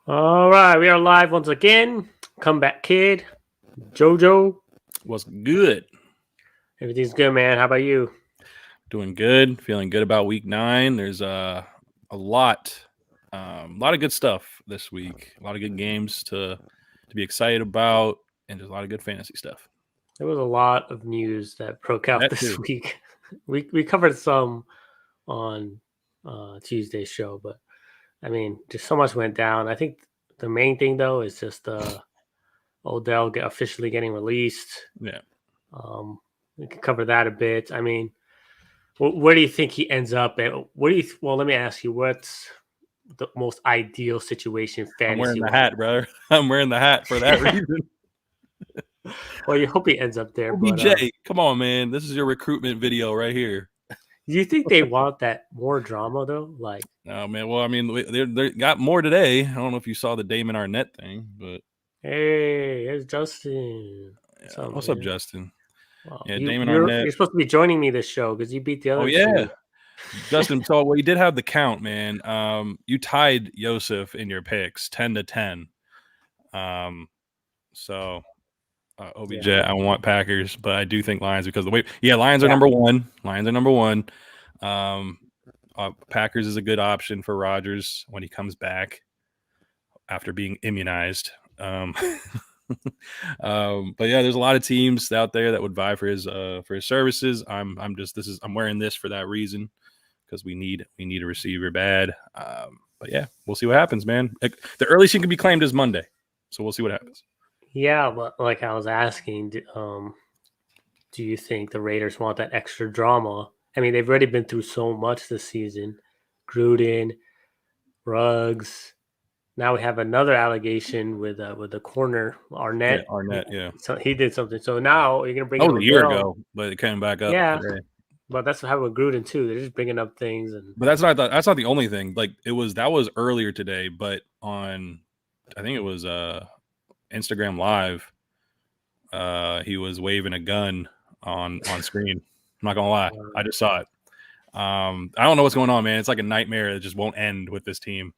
All right, we are live once again. Comeback Kid, JoJo. What's good? Everything's good, man. How about you? Doing good. Feeling good about week 9. There's a lot of good stuff this week. A lot of good games to be excited about, and there's a lot of good fantasy stuff. There was a lot of news that broke out That this too. week. We covered some on Tuesday's show, but I mean, just so much went down. I think the main thing though is just Odell officially getting released. Yeah. We can cover that a bit. I mean, where do you think he ends up? At? What do you? Well, let me ask you, what's the most ideal situation I'm wearing fantasy the wise? hat, brother. I'm wearing the hat for that reason. Well, you hope he ends up there, but OBJ, come on, man. This is your recruitment video right here. do you think they want that more drama though? Like, Oh man. Well, I mean, they got more today. I don't know if you saw the Damon Arnett thing, but hey, it's Justin. What's yeah. up, What's up, man? Justin? Well, Yeah, you Damon you're Arnett. you're supposed to be joining me this show because you beat the Oh other yeah. two. Justin, so well, you did have the count, man. You tied Yosef in your picks 10-10. Um, so OBJ, Yeah, I want Packers, but I do think Lions because the way, Lions are yeah. number one. Lions are number one. Packers is a good option for Rodgers when he comes back after being immunized. But yeah, there's a lot of teams out there that would vie for his services. I'm wearing this for that reason because we need a receiver bad. But yeah, we'll see what happens, man. The earliest he can be claimed is Monday, so we'll see what happens. Yeah, but like I was asking, do you think the Raiders want that extra drama? I mean, they've already been through so much this season. Gruden, Ruggs. Now we have another allegation with the corner Yeah, Arnett. Arnett. Yeah, So he did something. So now you're gonna bring that in was a year Odell. ago, but it came back up Yeah, today. but that's what happened with Gruden too. They're just bringing up things, and But that's not the only thing. Like that was earlier today, but on I think it was Instagram Live, he was waving a gun on screen. I'm not gonna lie, I just saw it. I don't know what's going on, man. It's like a nightmare that just won't end with this team.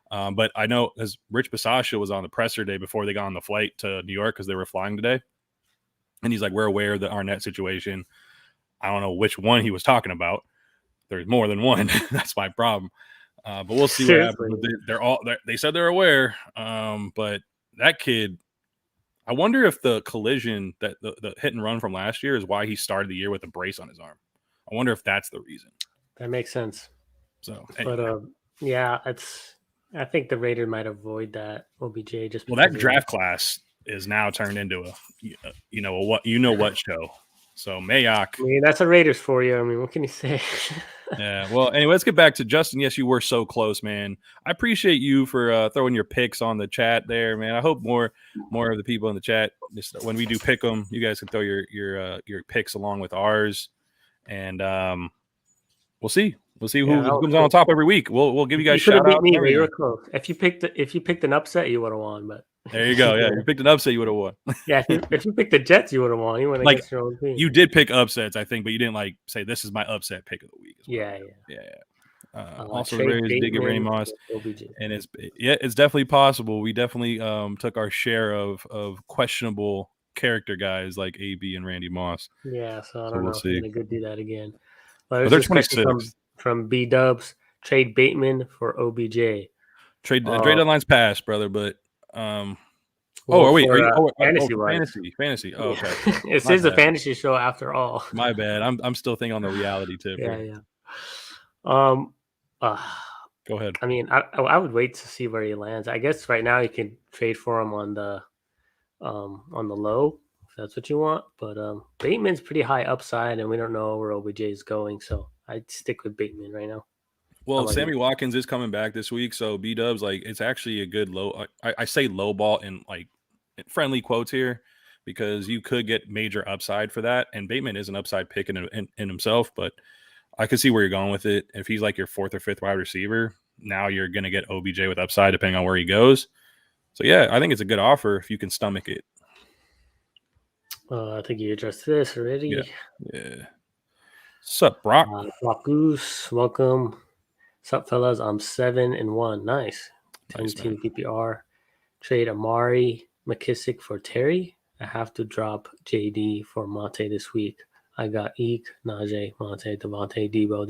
But I know as Rich Bisaccia was on the presser day before they got on the flight to New York because they were flying today, and he's like, "We're aware of the Arnett situation." I don't know which one he was talking about. There's more than one. That's my problem. But we'll see what happens. seriously, They said they're aware. But that kid, I wonder if the collision that the hit and run from last year is why he started the year with a brace on his arm. I wonder if that's the reason. that makes sense. So But anyway, yeah, it's. I think the Raiders might avoid that OBJ just well, because that of draft class is now turned into a what show. So Mayock. I mean, that's the Raiders for you. I mean, what can you say? Yeah. Well, anyway, let's get back to Justin. Yes, you were so close, man. I appreciate you for throwing your picks on the chat there, man. I hope more of the people in the chat, just when we do pick them, you guys can throw your picks along with ours, and we'll see. We'll see Yeah, that who was comes on cool. top every week. We'll give you You guys could have shout beat outs me, and but you were everything. close. If you picked an upset, you would have won. But There you go. Yeah, yeah, you picked an upset, you would have won. yeah. If you picked the Jets, you would have won. You went Like against your own team. you did pick upsets, I think, but you didn't like say this is my upset pick of the week. Is what Yeah, I meant. yeah. Yeah. Also, the Trade Raiders did get Randy Bateman, Moss. OBJ. And it's definitely possible. We definitely took our share of questionable character guys like AB and Randy Moss. Yeah, so I So don't we'll know if you're see. gonna go do that again. But But there's they're this question 26. from B Dubs. Trade Bateman for OBJ. Trade Uh, deadline's passed, brother. But oh, well, wait, are for you? fantasy For wise, fantasy. Oh, yeah, okay. it My says a bad. fantasy show after all. My bad. I'm still thinking on the reality tip Yeah, here. yeah. Um, uh, Go ahead. I mean, I would wait to see where he lands. I guess right now you can trade for him on the low if that's what you want. But Bateman's pretty high upside, and we don't know where OBJ is going, so I'd stick with Bateman right now. How Well, about you? Sammy Watkins is coming back this week, so B Dubs like it's actually a good low. I say low ball in like friendly quotes here because you could get major upside for that, and Bateman is an upside pick in himself, but I could see where you're going with it. If he's like your fourth or fifth wide receiver, now you're going to get OBJ with upside depending on where he goes. So yeah, I think it's a good offer if you can stomach it. I think you addressed this Yeah, already. yeah. Sup, Brock? Brock Goose, welcome. Sup, fellas? I'm 7-1. Nice. 10 Nice, team man. PPR. Trade Amari McKissick for Terry. I have to drop JD for Monte this week. I got Eek, Najee, Monte, Devontae, Debo.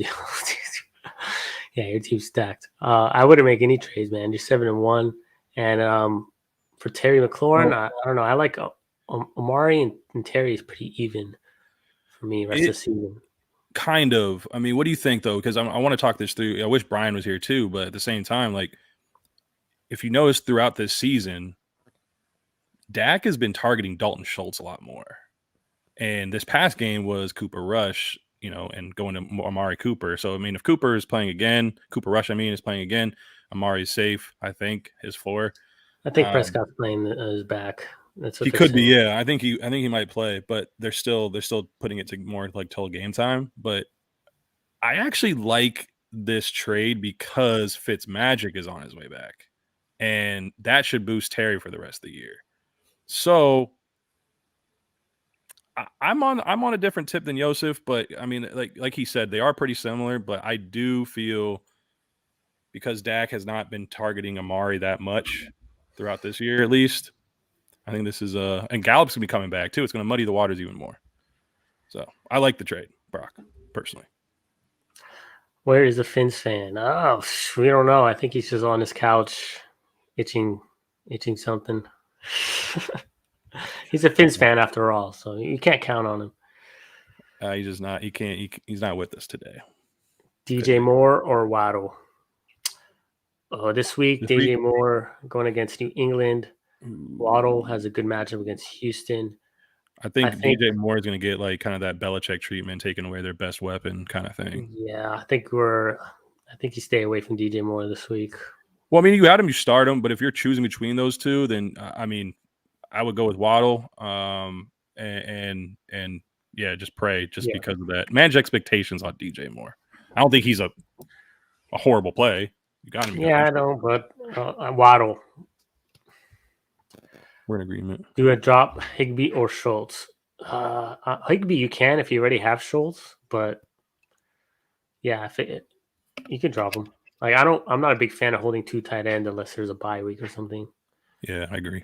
Yeah, your team's stacked. I wouldn't make any trades, man. You're 7-1. And for Terry McLaurin, Well, I don't know. I like Amari and Terry is pretty even for me rest of the season. Kind of. I mean, what do you think though? Because I want to talk this through. I wish Brian was here too, but at the same time, like if you notice throughout this season, Dak has been targeting Dalton Schultz a lot more. And this past game was Cooper Rush, and going to Amari Cooper. So, I mean, if Cooper is playing again, Cooper Rush, is playing again, Amari's safe, I think, his floor. I think Prescott's playing his back. That's what He they're could be, saying. yeah. I think he might play, but they're still putting it to more like till game time. But I actually like this trade because Fitzmagic is on his way back. And that should boost Terry for the rest of the year. So I'm on a different tip than Yosef, but I mean, like he said, they are pretty similar. But I do feel because Dak has not been targeting Amari that much throughout this year, at least. I think this is and Gallup's gonna be coming back too. It's gonna muddy the waters even more. So I like the trade, Brock, personally. Where is the Finns fan? Oh, we don't know. I think he's just on his couch, itching something. He's a Finns fan after all, so you can't count on him. He's just not. He can't. He's not with us today. DJ Moore or Waddle? This week, DJ Moore going against New England. Waddle has a good matchup against Houston. I think DJ Moore is going to get like kind of that Belichick treatment, taking away their best weapon kind of thing. Yeah, I think you stay away from DJ Moore this week. Well, I mean, you had him, you start him, but if you're choosing between those two, then I mean, I would go with Waddle. And yeah, just pray because of that. Manage expectations on DJ Moore. I don't think he's a horrible play. You got him. Yeah, I know, but Waddle. We're in agreement. Do a drop Higbee or Schultz? Higbee you can if you already have Schultz, but yeah, you can drop him. Like I'm not a big fan of holding two tight end unless there's a bye week or something. Yeah, I agree.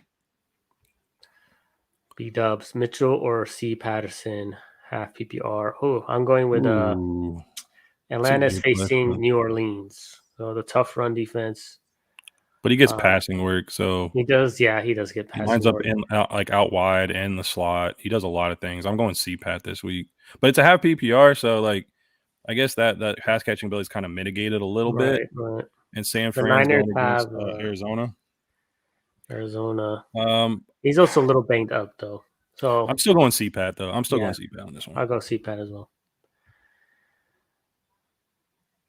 B Dubs, Mitchell or C Patterson, half PPR. Oh, I'm going with Atlanta's facing New Orleans, so the tough run defense. But he gets passing work, so he does. Yeah, he does get passing. He lines up out wide in the slot. He does a lot of things. I'm going CPAT this week, but it's a half PPR, so like I guess that pass catching ability is kind of mitigated a little bit. Right. And San Fran's going against Arizona. He's also a little banged up though, so I'm still going CPAT though. I'm still going CPAT on this one. I'll go CPAT as well.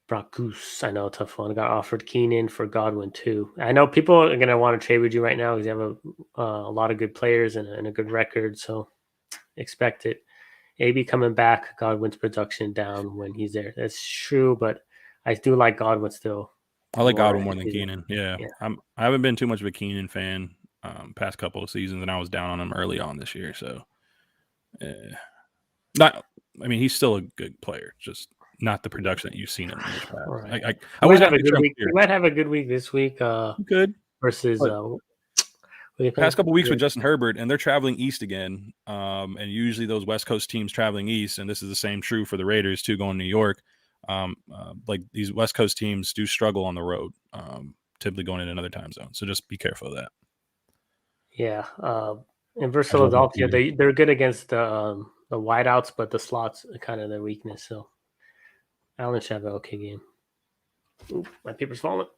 Brock Goose, I know, tough one. Got offered Keenan for Godwin too. I know people are going to want to trade with you right now because you have a lot of good players and a good record, so expect it. AB coming back, Godwin's production down when he's there. That's true, but I do like Godwin still. I like Godwin more than Keenan. Yeah. I haven't been too much of a Keenan fan past couple of seasons, and I was down on him early on this year. So, he's still a good player, just not the production that you've seen in the years past. Right. I always have a good week. We might have a good week this week. Good versus past couple of weeks with Justin Herbert, and they're traveling east again. And usually those West Coast teams traveling east, and this is the same true for the Raiders too, going to New York. Like these West Coast teams do struggle on the road, typically going in another time zone. So just be careful of that. Yeah, and versus Philadelphia, they're good against the wideouts, but the slots are kind of their weakness. So Allen should have an okay game. Ooh, my paper's falling.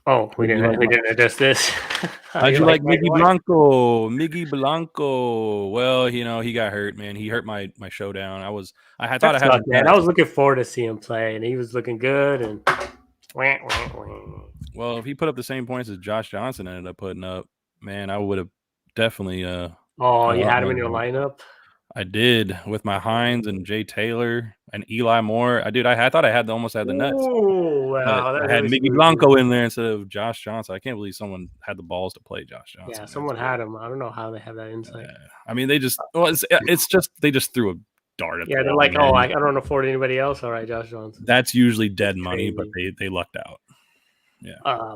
Oh, we didn't adjust this. How'd you like Miggy Blanco? Miggy Blanco. Well, he got hurt, man. He hurt my showdown. I thought I had man. I was looking forward to see him play, and he was looking good. And well, if he put up the same points as Josh Johnson ended up putting up, man, I would have definitely. You had him in your lineup. I did with my Hines and Jay Taylor and Eli Moore. I thought I almost had the nuts. Oh, wow. I had Miggy Blanco in there instead of Josh Johnson. I can't believe someone had the balls to play Josh Johnson. Yeah, someone had him. I don't know how they have that insight. They just they just threw a dart at. Yeah, they're like, I don't afford anybody else. All right, Josh Johnson. That's usually dead money, but they lucked out.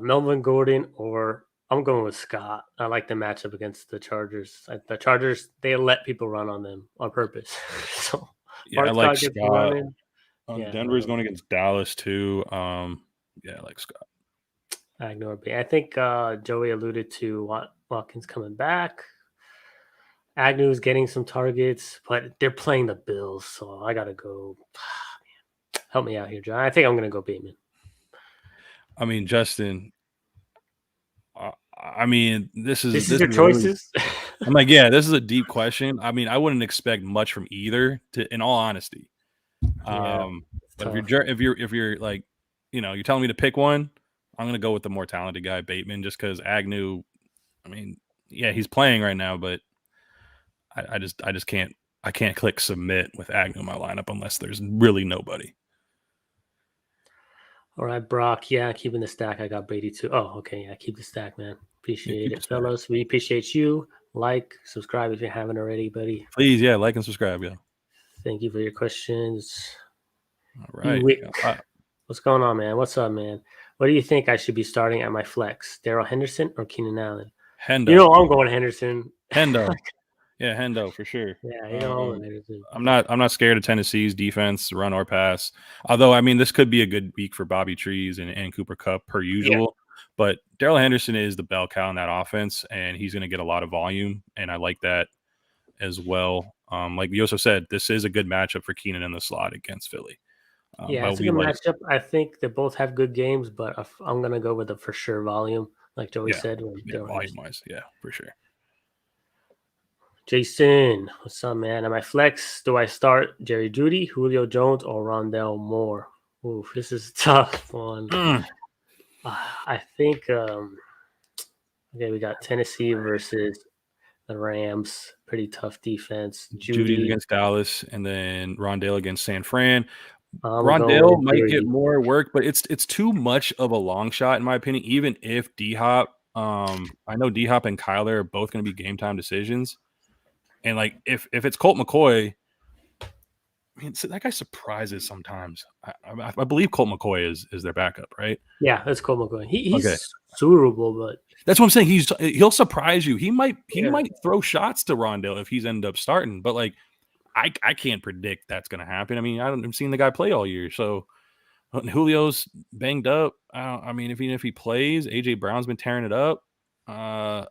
Melvin Gordon, or I'm going with Scott. I like the matchup against the Chargers. The Chargers, they let people run on them on purpose. So Yeah, I Mark like Scott gets Scott. running. Yeah, Denver's going against Dallas too. Yeah, I like Scott. I ignore B. I think Joey alluded to Watkins coming back. Agnew's getting some targets, but they're playing the Bills, so I gotta go. Help me out here, John. I think I'm gonna go Bateman. I mean, Justin. I mean, this is your really, choices. I'm like, yeah, this is a deep question. I mean, I wouldn't expect much from either. In all honesty, Yeah, but tough. if you're like, you're telling me to pick one, I'm gonna go with the more talented guy, Bateman, just because Agnew. I mean, yeah, he's playing right now, but I just can't. I can't click submit with Agnew in my lineup unless there's really nobody. All right, Brock. Yeah, keeping the stack. I got Brady too. Oh, okay. Yeah, keep the stack, man. Appreciate it, fellas. We appreciate you. Like, subscribe if you haven't already, buddy. Please, yeah, like and subscribe, yeah. Thank you for your questions. All right. What's going on, man? What's up, man? What do you think I should be starting at my flex? Darrell Henderson or Keenan Allen? Hendo. I'm going Henderson. Hendo. Yeah, Hendo for sure. Yeah, I'm going Henderson. I'm not scared of Tennessee's defense, run or pass. Although, I mean, this could be a good week for Bobby Trees and Cooper Kupp per usual. Yeah. But Darrell Henderson is the bell cow in that offense, and he's going to get a lot of volume, and I like that as well. Like Yosef said, this is a good matchup for Keenan in the slot against Philly. Yeah, it's a good matchup. I think they both have good games, but I'm going to go with the for sure volume, like Joey said. Volume-wise, yeah, for sure. Jason, what's up, man? At my flex, do I start Jerry Jeudy, Julio Jones, or Rondell Moore? Oof, this is a tough one. I think, okay, we got Tennessee versus the Rams. Pretty tough defense. Jeudy against Dallas, and then Rondell against San Fran. Rondell might get more work, but it's too much of a long shot, in my opinion, even if D-Hop, I know D-Hop and Kyler are both going to be game-time decisions. And, like, if it's Colt McCoy, I mean, that guy surprises sometimes. I believe Colt McCoy is their backup, right? Yeah, that's Colt McCoy. He's suitable, but that's what I'm saying. He'll surprise you. He might throw shots to Rondell if he's ended up starting, but like I can't predict that's going to happen. I mean, I haven't seen the guy play all year, so Julio's banged up. I mean, even if he plays, AJ Brown's been tearing it up. I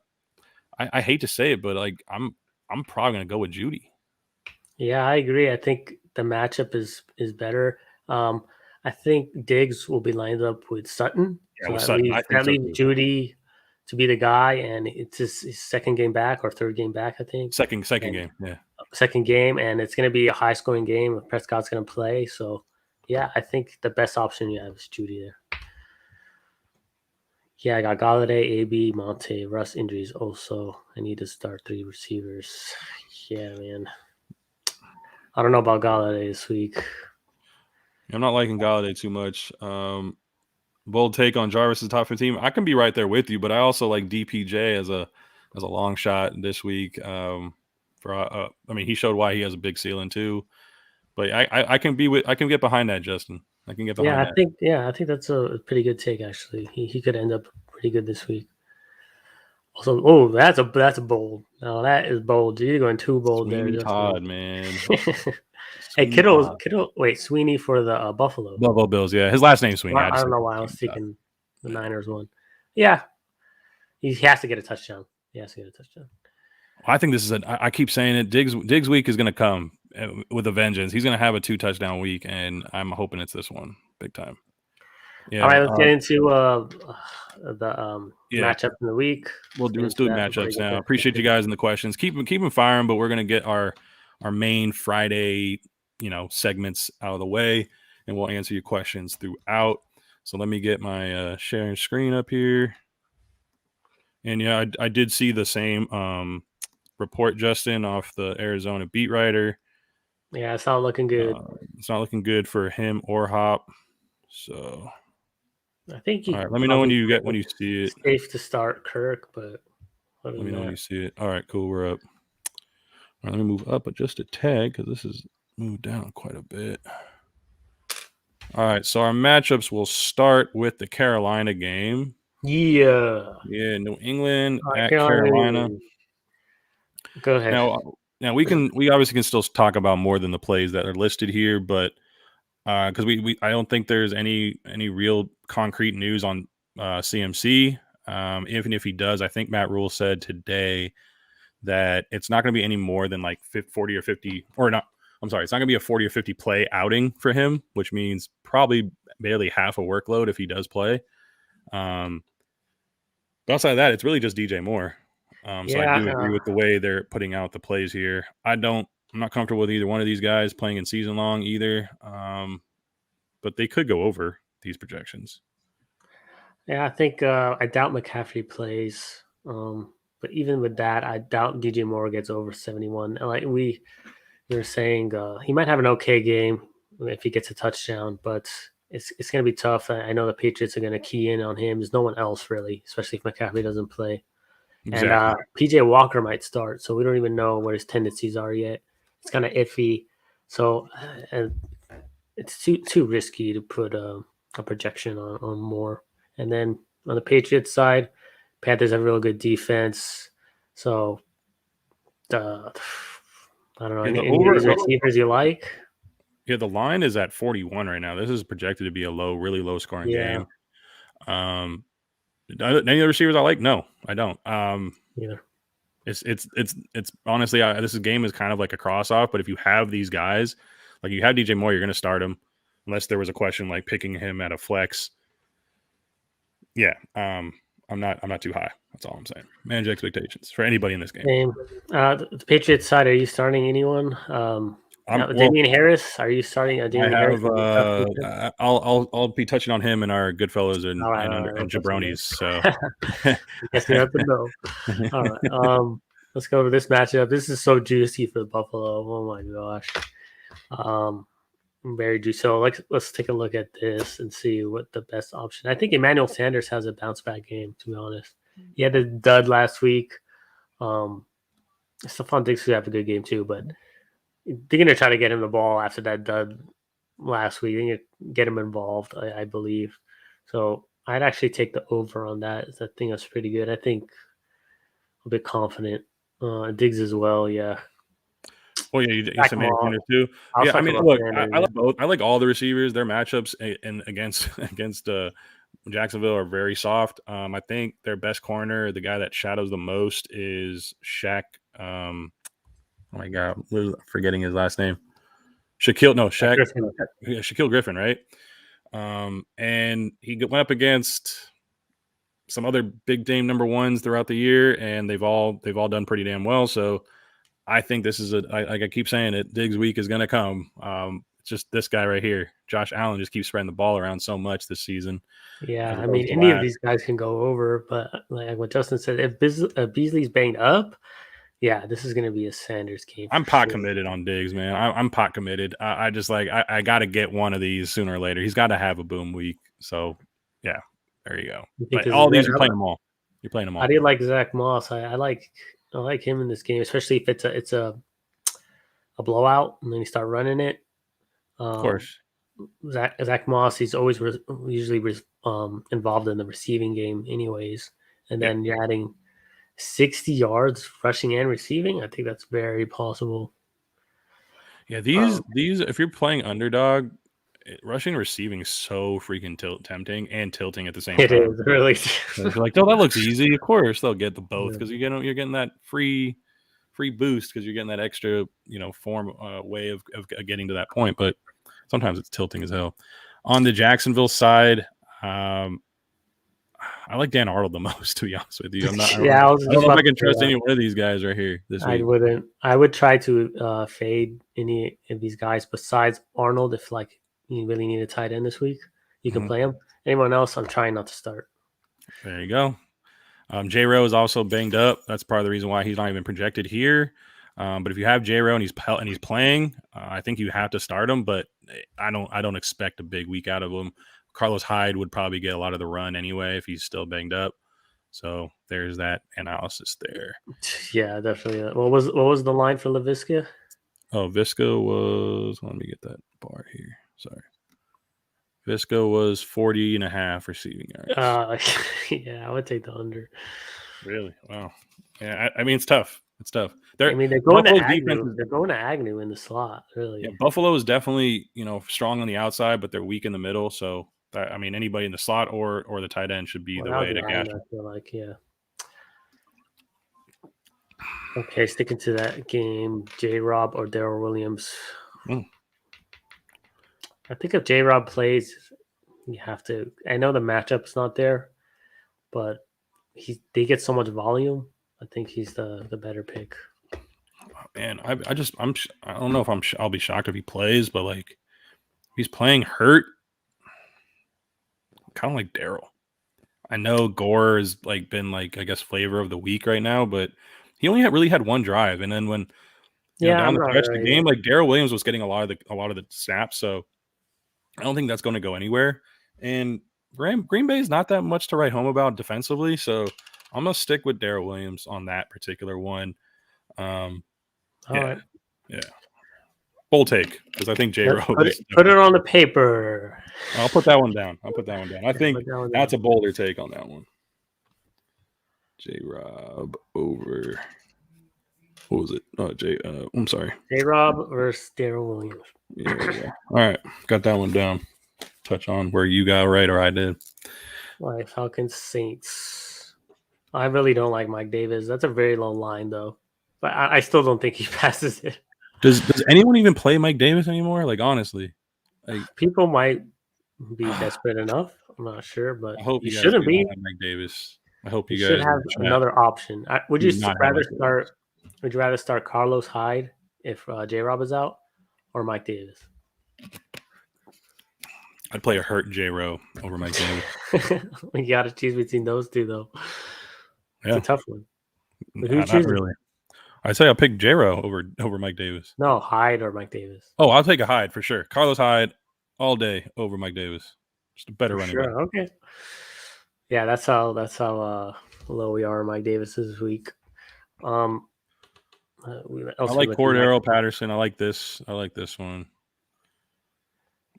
hate to say it, but like I'm probably going to go with Jeudy. Yeah, I agree. I think the matchup is better. I think Diggs will be lined up with Sutton. Yeah, so that leaves Jeudy to be the guy, and it's his second game back or third game back, I think. Second game, yeah. Second game, and it's going to be a high-scoring game if Prescott's going to play. So, yeah, I think the best option you have is Jeudy there. Yeah, I got Galladay, AB, Monte, Russ injuries also. I need to start 3 receivers. Yeah, man. I don't know about Galladay this week. I'm not liking Galladay too much. Bold take on Jarvis' top 15. I can be right there with you, but I also like DPJ as a long shot this week. I mean, he showed why he has a big ceiling too. But I can get behind that, Justin. I can get behind that. I think that's a pretty good take actually. He could end up pretty good this week. Also, that's a bold. No, that is bold. You're going too bold Sweeney there. Todd, man. Hey, Kittle. Wait, Sweeney for the Buffalo Bills. Yeah, his last name's Sweeney. I don't know why I was thinking the Niners one. Yeah, he has to get a touchdown. I think this is I keep saying it. Diggs week is going to come with a vengeance. He's going to have a 2 touchdown week, and I'm hoping it's this one big time. Yeah. All right, let's get into the matchup in the week. Let's do matchups now. Appreciate you guys in the questions. Keep them firing, but we're going to get our main Friday, segments out of the way, and we'll answer your questions throughout. So let me get my sharing screen up here. And yeah, I did see the same report, Justin, off the Arizona beat writer. Yeah, it's not looking good. It's not looking good for him or Hop. So I think all right, let me know when you see it. Safe to start Kirk, but let me know when you see it. All right, cool. We're up. All right, let me move up just a tag because this is moved down quite a bit. All right, so our matchups will start with the Carolina game. Yeah. Yeah, New England All right, at Carolina, New Carolina. England. Go ahead. Now we obviously can still talk about more than the plays that are listed here, but because we I don't think there's any real concrete news on CMC. Even if he does, I think Matt Rule said today that it's not going to be any more than like 40 or 50 or not. I'm sorry, it's not going to be a 40 or 50 play outing for him, which means probably barely half a workload if he does play. But outside of that, it's really just DJ Moore. So I Yeah, do agree with the way they're putting out the plays here. I'm not comfortable with either one of these guys playing in season long either. But they could go over these projections. yeah. I think I doubt McCaffrey plays. But even with that, I doubt DJ Moore gets over 71. And like we were saying, he might have an okay game if he gets a touchdown, but it's going to be tough. I know the Patriots are going to key in on him. There's no one else really, especially if McCaffrey doesn't play. And Exactly. PJ Walker might start, so we don't even know what his tendencies are yet. It's kind of iffy. So and it's too risky to put a projection on Moore. And then on the Patriots side, Panthers have a real good defense. So I don't know Yeah, the any of over these receivers you like. yeah, the line is at 41 right now. This is projected to be a really low scoring Yeah, game. Um, any of the receivers I like? No, I don't. either. It's honestly, this game is kind of like a cross off. But if you have these guys, like you have DJ Moore, you're going to start him, unless there was a question like picking him at a flex. Yeah, I'm not too high. That's all I'm saying. Manage expectations for anybody in this game. Same. The Patriots side, are you starting anyone? Well, Damian Harris, are you starting I Damian Harris? have. I'll be touching on him and our Goodfellas and All right, all right, and that's what Jabronis. So, I guess you have to know. All right. Let's go over this matchup. This is so juicy for Buffalo. Oh my gosh. Um, very juicy. So let's take a look at this and see what the best option. I think Emmanuel Sanders has a bounce back game. To be honest, he had a dud last week. Um, Stephon Diggs could have a good game too, but they're gonna try to get him the ball after that dud last week. They're gonna get him involved, I believe. So I'd actually take the over on that. I think that's pretty good. I think a bit confident. Diggs as well, yeah. well, yeah, you Zach said Manny Moss. Sanders too. I'll Yeah, I talk mean, about look, Sanders. I like both. I like all the receivers. Their matchups and against Jacksonville are very soft. I think their best corner, the guy that shadows the most, is Shaq. Oh my god, forgetting his last name. Shaquille. No, Yeah. Shaq. Griffin. Yeah, Shaquille Griffin, right? And he went up against some other big name number ones throughout the year, and they've all done pretty damn well. So I think this is like I keep saying it, Diggs week is going to come. It's just this guy right here, Josh Allen, just keeps spreading the ball around so much this season, Yeah, as I mean, opposed to any of last. these guys can go over, but like what Justin said, if Beasley's banged up, yeah, this is going to be a Sanders game I'm for pot sure. committed on Diggs, man. I'm pot committed. I just like I got to get one of these sooner or later. He's got to have a boom week. So yeah, there you go. You think But this is all good? these, you're playing them all. You're playing them How all. do you like Zach Moss? I like him in this game, especially if it's a blowout and then you start running it. Of Um, course. Zach Moss, he's always usually involved in the receiving game, anyways. And Yep. then you're adding 60 yards rushing and receiving. I think that's very possible. Yeah, Um, these if you're playing underdog, rushing and receiving is so freaking tempting and tilting at the same it time. is really. You're like, oh, that looks easy. Of course, they'll get the both Yeah. because you're getting that free boost because you're getting that extra form way of getting to that point. But sometimes it's tilting as hell. On the Jacksonville side, I like Dan Arnold the most, to be honest with you. I Yeah, I was don't just know if about I to can say trust that. any one of these guys right here this I week. wouldn't. I would try to fade any of these guys besides Arnold if like you really need a tight end this week. You can Mhm. play him. Anyone else, I'm trying not to start. There you go. J Row is also banged up. That's part of the reason why he's not even projected here. But if you have J Row and he's playing, I think you have to start him. But I don't expect a big week out of him. Carlos Hyde would probably get a lot of the run anyway if he's still banged up. So there's that analysis there. Yeah, definitely. What was the line for Lavisca? Oh, Visca was. Let me get that bar here. Sorry. Visco was 40.5 receiving yards. Yeah, I would take the under. Really? Wow. Yeah, I mean it's tough. It's tough. I mean, they're going to Agnew. They're going to Agnew in the slot, really. Yeah, Buffalo is definitely, strong on the outside, but they're weak in the middle. So I mean, anybody in the slot or the tight end should be the way to gas. I feel like, yeah. Okay, sticking to that game, J-Rob or Daryl Williams. I think if J-Rob plays, you have to. I know the matchup's not there, but they get so much volume. I think he's the better pick. Man, I don't know if I'll be shocked if he plays, but like he's playing hurt, kind of like Daryl. I know Gore has like been like I guess flavor of the week right now, but he only really had one drive, and then when down the stretch of the game, like Daryl Williams was getting a lot of the snaps, so I don't think that's going to go anywhere. And Green Bay is not that much to write home about defensively, so I'm gonna stick with Daryl Williams on that particular one. All right. Yeah. Bold take because I think J-Rob put it on the paper. I'll put that one down. I think that's a bolder take on that one. J-Rob over. What was it? Oh, I'm sorry. J-Rob versus Daryl Williams. Yeah. All right, got that one down. Touch on where you got right or I did. Like Falcons Saints. I really don't like Mike Davis. That's a very low line though, but I still don't think he passes it. Does anyone even play Mike Davis anymore? Like honestly, like people might be desperate enough. I'm not sure, but I hope you shouldn't be Mike Davis. I hope you guys should have another option. Would you rather start Carlos Hyde if J-Rob is out, or Mike Davis? I'd play a hurt J-Row over Mike Davis. You got to choose between those two, though. Yeah. It's a tough one. Not really. I'd say I'll pick J-Row over Mike Davis. No, Hyde or Mike Davis. Oh, I'll take a Hyde for sure. Carlos Hyde all day over Mike Davis. Just a better running back. Okay. Yeah, that's how low we are on Mike Davis this week. I like Cordero Patterson. I like this one.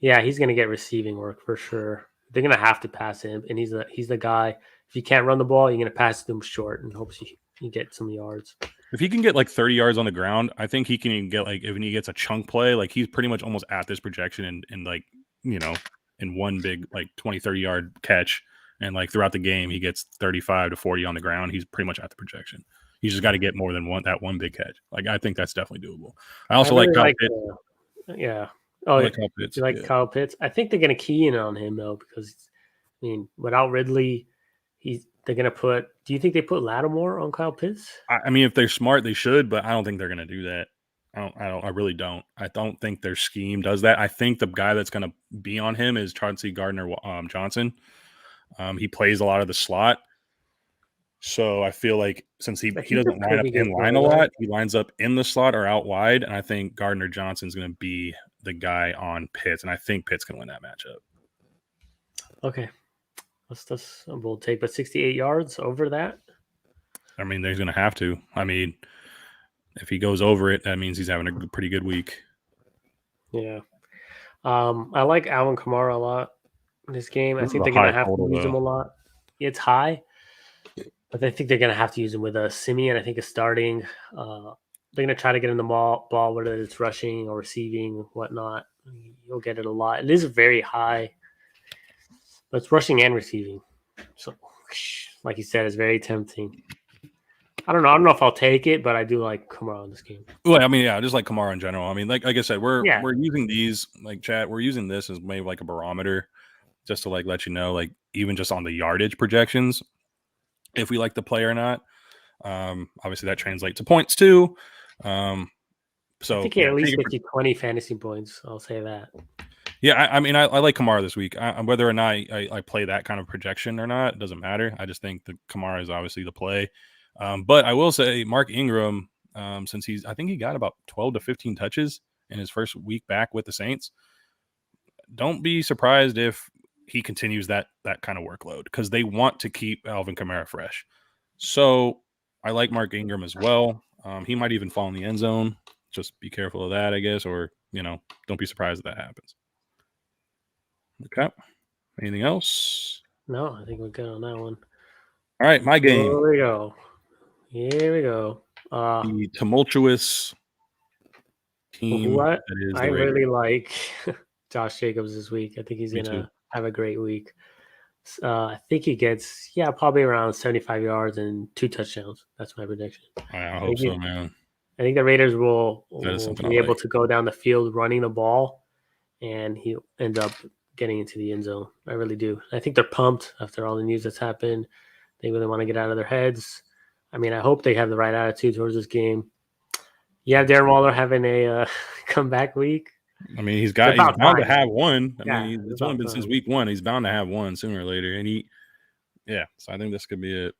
Yeah, he's gonna get receiving work for sure. They're gonna have to pass him, and he's the guy. If you can't run the ball, you're gonna pass to him short and hopes you get some yards. If he can get like 30 yards on the ground, I think he can get like if he gets a chunk play, like he's pretty much almost at this projection and like in one big like 20-30 yard catch, and like throughout the game he gets 35 to 40 on the ground. He's pretty much at the projection. He's just got to get more than one big catch. Like I think that's definitely doable. I also like Kyle Pitts. Yeah. Oh, I like Kyle Pitts. You like Kyle Pitts? I think they're going to key in on him though, because I mean, without Ridley, they're going to put. Do you think they put Lattimore on Kyle Pitts? I mean, if they're smart, they should, but I don't think they're going to do that. I really don't. I don't think their scheme does that. I think the guy that's going to be on him is Chauncey Gardner-Johnson. He plays a lot of the slot. So I feel like since he doesn't line up in line a lot, he lines up in the slot or out wide, and I think Gardner-Johnson's going to be the guy on Pitts, and I think Pitts can win that matchup. Okay. That's a bold take, but 68 yards over that? I mean, he's going to have to. I mean, if he goes over it, that means he's having a pretty good week. Yeah. I like Alvin Kamara a lot in this game. I think they're going to have to use him a lot. It's high, but I think they're going to have to use him with Simeon. I think is starting. They're going to try to get him the ball, whether it's rushing or receiving, whatnot. You'll get it a lot. It is very high, but it's rushing and receiving. So, like you said, it's very tempting. I don't know if I'll take it, but I do like Kamara in this game. Well, I mean, yeah, just like Kamara in general. I mean, like I said, we're using these like chat. We're using this as maybe like a barometer, just to like let you know, like even just on the yardage projections, if we like the play or not. Obviously, that translates to points too. So I think at least 50-20 fantasy points. I'll say that. Yeah, I mean, I like Kamara this week. Whether or not I play that kind of projection or not, it doesn't matter. I just think that Kamara is obviously the play. But I will say Mark Ingram, since I think he got about 12 to 15 touches in his first week back with the Saints. Don't be surprised if he continues that kind of workload because they want to keep Alvin Kamara fresh. So I like Mark Ingram as well. He might even fall in the end zone. Just be careful of that, I guess, or don't be surprised if that happens. Okay. Anything else? No, I think we're good on that one. All right, my game. Here we go. Here we go. The tumultuous team What that is I the Raiders. really like Josh Jacobs this week. I think he's Me too. gonna have a great week. I think he gets probably around 75 yards and 2 touchdowns. That's my prediction. I hope so, man. I think the Raiders will That is something be I able like. to go down the field running the ball, and he'll end up getting into the end zone. I really do. I think they're pumped after all the news that's happened. They really want to get out of their heads. I mean, I hope they have the right attitude towards this game. You have Darren Waller having a comeback week. I mean, he's It's about bound to time. have one. I Yeah, mean, it's it's only about been since time. week 1. He's bound to have one sooner or later. And so I think this could be it.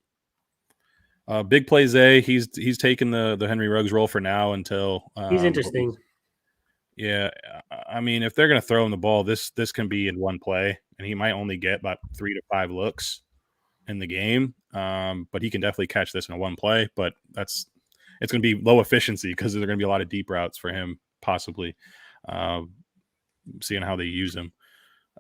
Big play Zay. He's taking the Henry Ruggs role for now until He's interesting. Yeah, I mean, if they're going to throw him the ball, this can be in one play, and he might only get about 3 to 5 looks in the game. But he can definitely catch this in a one play. But it's going to be low efficiency because there are going to be a lot of deep routes for him, possibly. Seeing how they use him.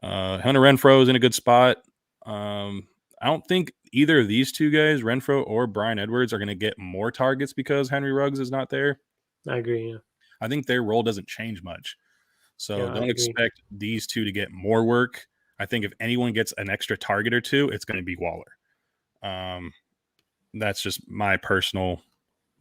Hunter Renfrow is in a good spot. I don't think either of these two guys, Renfrow or Bryan Edwards, are going to get more targets because Henry Ruggs is not there. I agree. Yeah. I think their role doesn't change much. So Yeah, don't expect these two to get more work. I think if anyone gets an extra target or two, it's going to be Waller. That's just my personal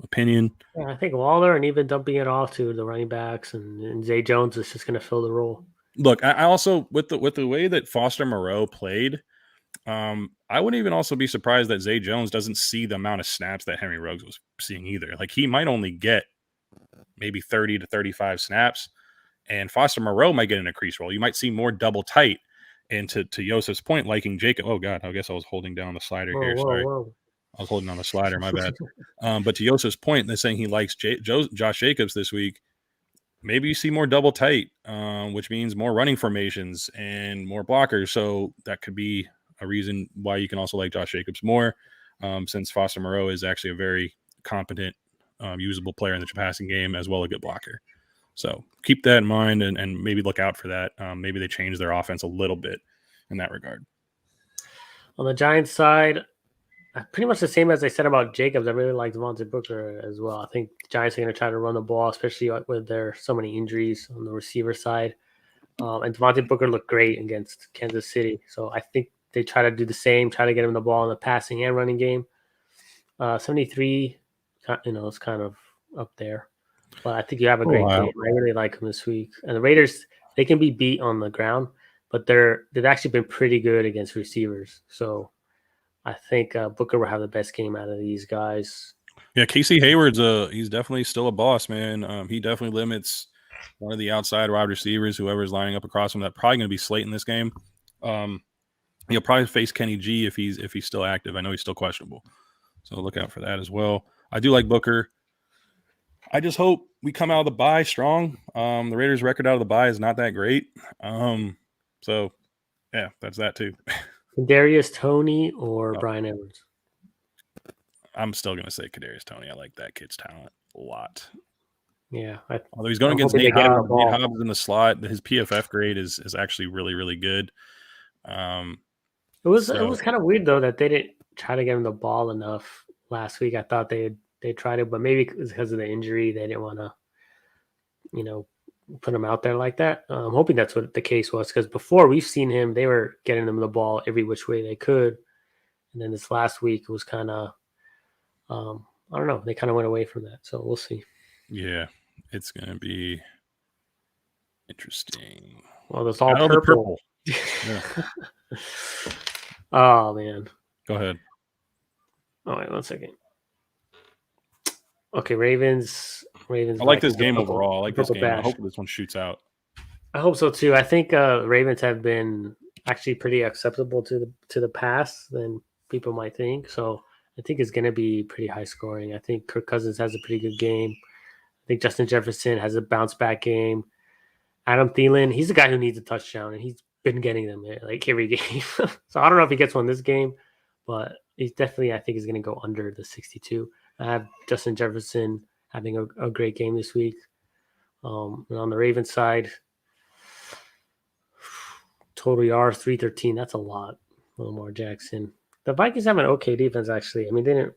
opinion. Yeah, I think Waller and even dumping it off to the running backs and Zay Jones is just going to fill the role. Look, I also with the way that Foster Moreau played, I wouldn't even also be surprised that Zay Jones doesn't see the amount of snaps that Henry Ruggs was seeing either. Like he might only get maybe 30 to 35 snaps, and Foster Moreau might get an increased role. You might see more double tight. And to Yosef's point, liking Jacob. Oh God, I guess I was holding down the slider here. Sorry. Whoa. I was holding on the slider. My bad. But to Yosef's point, they're saying he likes Josh Jacobs this week. Maybe you see more double tight, which means more running formations and more blockers. So that could be a reason why you can also like Josh Jacobs more, since Foster Moreau is actually a very competent, usable player in the passing game as well as a good blocker. So keep that in mind and maybe look out for that. Maybe they change their offense a little bit in that regard. On the Giants side, pretty much the same as I said about Jacobs. I really like Devontae Booker as well. I think the Giants are going to try to run the ball, especially with their so many injuries on the receiver side. And Devontae Booker looked great against Kansas City. So I think they try to do the same, try to get him the ball in the passing and running game. 73, it's kind of up there. But I think you have a great game. I really like him this week. And the Raiders, they can be beat on the ground, but they've actually been pretty good against receivers. So I think Booker will have the best game out of these guys. Yeah, Casey Hayward's he's definitely still a boss, man. He definitely limits one of the outside wide receivers, whoever's lining up across him. That's probably going to be Slate in this game. He'll probably face Kenny G if he's still active. I know he's still questionable, so look out for that as well. I do like Booker. I just hope we come out of the bye strong. The Raiders' record out of the bye is not that great. So yeah, that's that too. Kadarius Toney or Bryan Edwards? I'm still going to say Kadarius Toney. I like that kid's talent a lot. Yeah. Although he's going against Nate Hobbs. Nate Hobbs in the slot. His PFF grade is actually really, really good. It was kind of weird, though, that they didn't try to get him the ball enough last week. I thought they tried it, but maybe it was because of the injury. They didn't want to, put him out there like that. I'm hoping that's what the case was, because before we've seen him, they were getting him the ball every which way they could. And then this last week it was kind of, I don't know, they kind of went away from that. So we'll see. Yeah, it's going to be interesting. Well, that's all purple. Yeah. Oh, man. Go ahead. Oh, wait, 1 second. Okay, Ravens. I like this game overall. I like this game. I hope this one shoots out. I hope so too. I think Ravens have been actually pretty acceptable to the pass than people might think. So I think it's going to be pretty high scoring. I think Kirk Cousins has a pretty good game. I think Justin Jefferson has a bounce back game. Adam Thielen, he's the guy who needs a touchdown, and he's been getting them like every game. So I don't know if he gets one this game, but he's definitely, I think, is going to go under the 62. I have Justin Jefferson having a great game this week. And on the Ravens side, Total yards 313. That's a lot. Lamar Jackson. The Vikings have an okay defense, actually. I mean, they didn't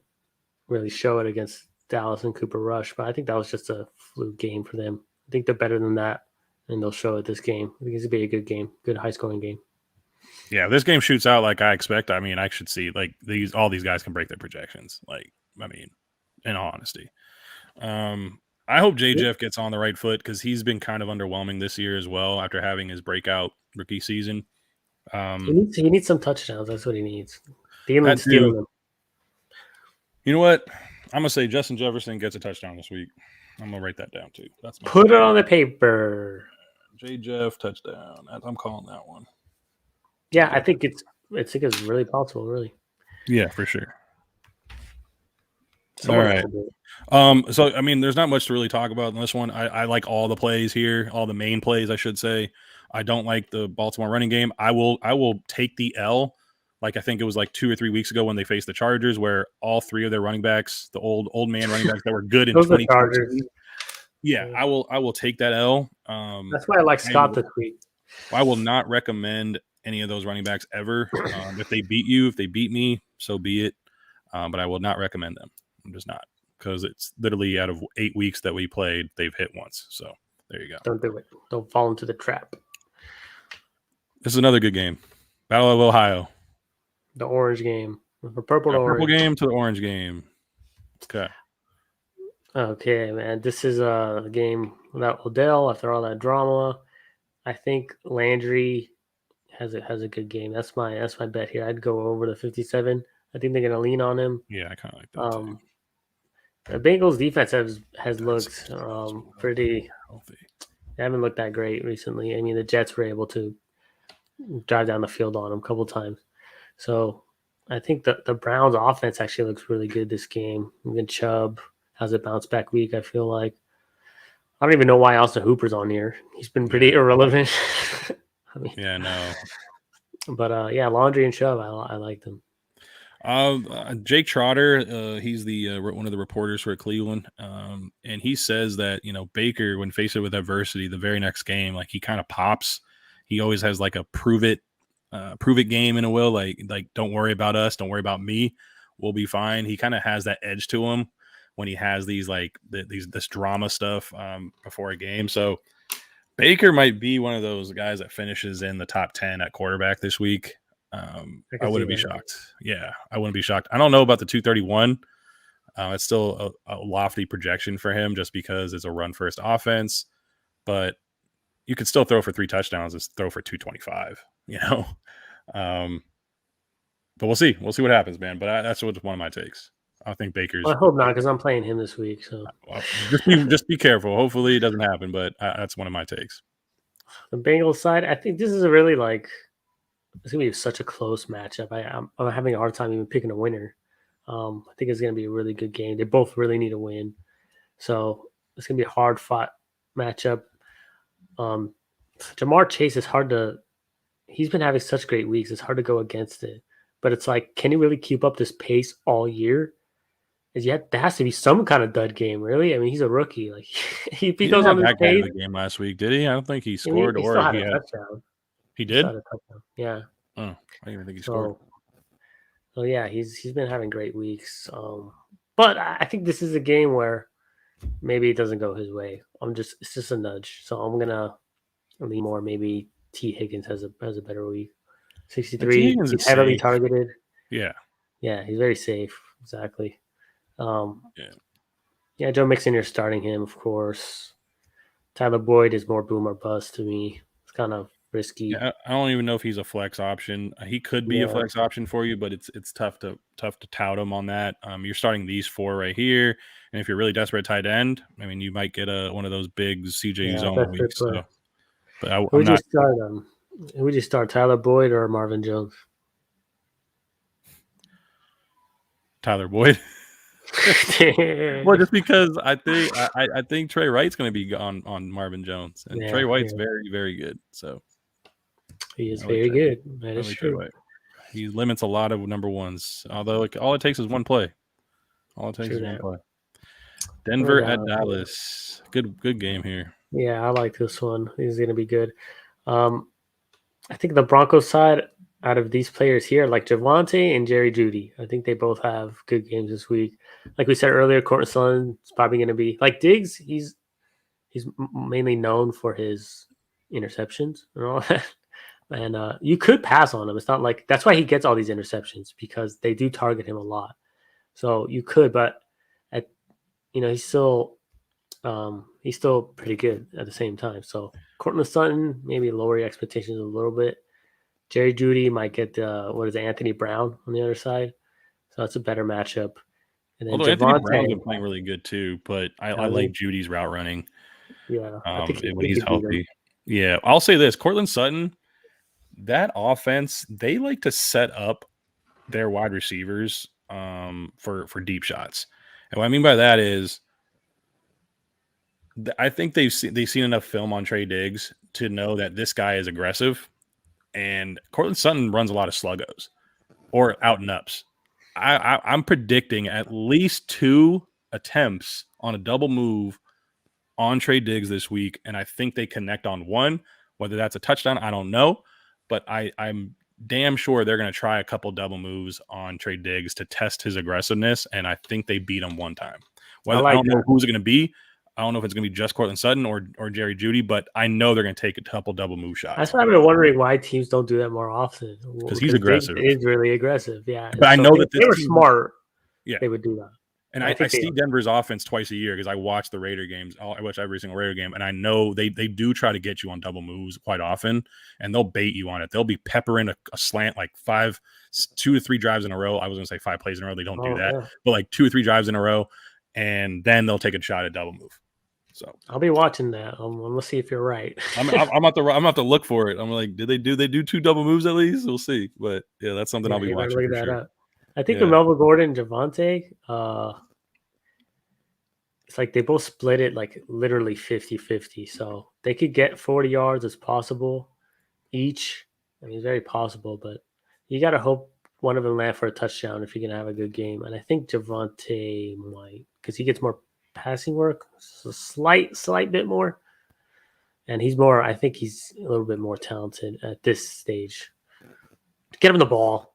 really show it against Dallas and Cooper Rush, but I think that was just a fluke game for them. I think they're better than that, and they'll show it this game. I think it's gonna be a good game, good high scoring game. Yeah, this game shoots out like I expect. I mean, I should see like all these guys can break their projections. Like, I mean, in all honesty. I hope Jeff gets on the right foot because he's been kind of underwhelming this year as well after having his breakout rookie season. He needs some touchdowns. That's what he needs. Thielen stealing them. You know what? I'm gonna say Justin Jefferson gets a touchdown this week. I'm gonna write that down too. Put it on the paper. Jeff touchdown. I'm calling that one. Yeah, I think it's really possible. Really. Yeah, for sure. Someone all right. So I mean, there's not much to really talk about in this one. I like all the plays here, all the main plays, I should say. I don't like the Baltimore running game. I will take the L. Like I think it was like 2 or 3 weeks ago when they faced the Chargers, where all three of their running backs, the old man running backs that were good in 2014. Yeah, I will take that L. That's why I like Scott this week. I will not recommend any of those running backs ever. If they beat you, if they beat me, so be it. But I will not recommend them. I'm just not, because it's literally out of 8 weeks that we played, they've hit once. So there you go. Don't do it. Don't fall into the trap. This is another good game. Battle of Ohio. The orange game. The purple game to the orange game. Okay. Okay, man. This is a game without Odell after all that drama. I think Landry has a good game. That's my bet here. I'd go over the 57. I think they're gonna lean on him. Yeah, I kind of like that too. The Bengals defense has looked pretty healthy. They haven't looked that great recently. I mean, the Jets were able to drive down the field on them a couple times. So I think the Browns offense actually looks really good this game. Even Chubb has a bounce back week, I feel like. I don't even know why Austin Hooper's on here. He's been pretty irrelevant. I mean, yeah, no. But yeah, Landry and Chubb, I like them. Jake Trotter, he's the one of the reporters for Cleveland, and he says that Baker, when faced with adversity, the very next game, like he kind of pops. He always has like a prove it game in a will, like don't worry about us, don't worry about me, we'll be fine. He kind of has that edge to him when he has these this drama stuff before a game. So Baker might be one of those guys that finishes in the top 10 at quarterback this week. I wouldn't be shocked. Yeah, I wouldn't be shocked. I don't know about the 231. It's still a lofty projection for him just because it's a run-first offense. But you could still throw for 3 touchdowns and throw for 225, But we'll see. We'll see what happens, man. But that's one of my takes. I think Baker's. Well, I hope not, because I'm playing him this week. So just be careful. Hopefully it doesn't happen, but that's one of my takes. The Bengals side, I think this is a really it's gonna be such a close matchup. I'm having a hard time even picking a winner. I think it's gonna be a really good game. They both really need a win, so it's gonna be a hard fought matchup. Jamar Chase is hard to. He's been having such great weeks. It's hard to go against it, but it's like, can he really keep up this pace all year? There has to be some kind of dud game, really. I mean, he's a rookie. Like he goes on this pace. The game last week, did he? I don't think he scored he had a touchdown. He did? Yeah. Oh, I didn't even think he scored. So yeah, he's been having great weeks. But I think this is a game where maybe it doesn't go his way. It's just a nudge. So I'm gonna lean more. Maybe T. Higgins has a better week. 63. He's heavily targeted. Yeah. Yeah, he's very safe. Exactly. Yeah, Joe Mixon, you're starting him, of course. Tyler Boyd is more boom or bust to me. It's kind of risky. Yeah, I don't even know if he's a flex option. He could be a flex option for you, but it's tough to tout him on that. You're starting these 4 right here, and if you're really desperate at tight end, I mean, you might get one of those big CJ zone weeks. So, but who would you start, Tyler Boyd or Marvin Jones? Tyler Boyd. Well, just because I think Trey Wright's going to be on Marvin Jones, and Trey White's very, very good. So he is very good. That is true. He limits a lot of number ones. Although all it takes is one play. One play. Denver at Dallas. Good game here. Yeah, I like this one. This is going to be good. I think the Broncos side, out of these players here, like Javante and Jerry Judy, I think they both have good games this week. Like we said earlier, Courtland Sutton is probably going to be like Diggs. He's mainly known for his interceptions and all that. And you could pass on him. It's not like that's why he gets all these interceptions because they do target him a lot. So you could, but at he's still pretty good at the same time. So Courtland Sutton maybe lower your expectations a little bit. Jerry Judy might get Anthony Brown on the other side. So that's a better matchup. And then Although Anthony Brown's Javante, been playing really good too, but I like Judy's route running. Yeah, I think when he's he beat him. healthy. Yeah, I'll say this: Courtland Sutton, that offense, they like to set up their wide receivers for deep shots. And what I mean by that is, I think they've seen enough film on Trey Diggs to know that this guy is aggressive, and Courtland Sutton runs a lot of sluggos or out and ups. I'm predicting at least 2 attempts on a double move on Trey Diggs this week, and I think they connect on one. Whether that's a touchdown, I don't know, but I'm damn sure they're going to try a couple double moves on Trey Diggs to test his aggressiveness, and I think they beat him one time. I don't know who's it going to be. I don't know if it's going to be just Courtland Sutton or Jerry Judy, but I know they're going to take a couple double move shots. That's why I've been wondering why teams don't do that more often. Because he's aggressive. He is really aggressive, yeah. But I know that they were smart. Yeah, they would do that. And I see Denver's offense twice a year because I watch the Raider games. I watch every single Raider game, and I know they do try to get you on double moves quite often, and they'll bait you on it. They'll be peppering a slant like 2 or 3 drives in a row. I was going to say 5 plays in a row. They don't do that, but like 2 or 3 drives in a row, and then they'll take a shot at double move. So I'll be watching that. Let's see if you're right. I'm about to look for it. I'm like, did they do 2 double moves at least? We'll see. But yeah, that's something I'll be watching for sure. I think with Melvin Gordon and Javante, it's like they both split it like literally 50-50. So they could get 40 yards as possible each. I mean, it's very possible, but you got to hope one of them land for a touchdown if you're going to have a good game. And I think Javante might, because he gets more passing work, so slight bit more. And I think he's a little bit more talented at this stage. Get him the ball.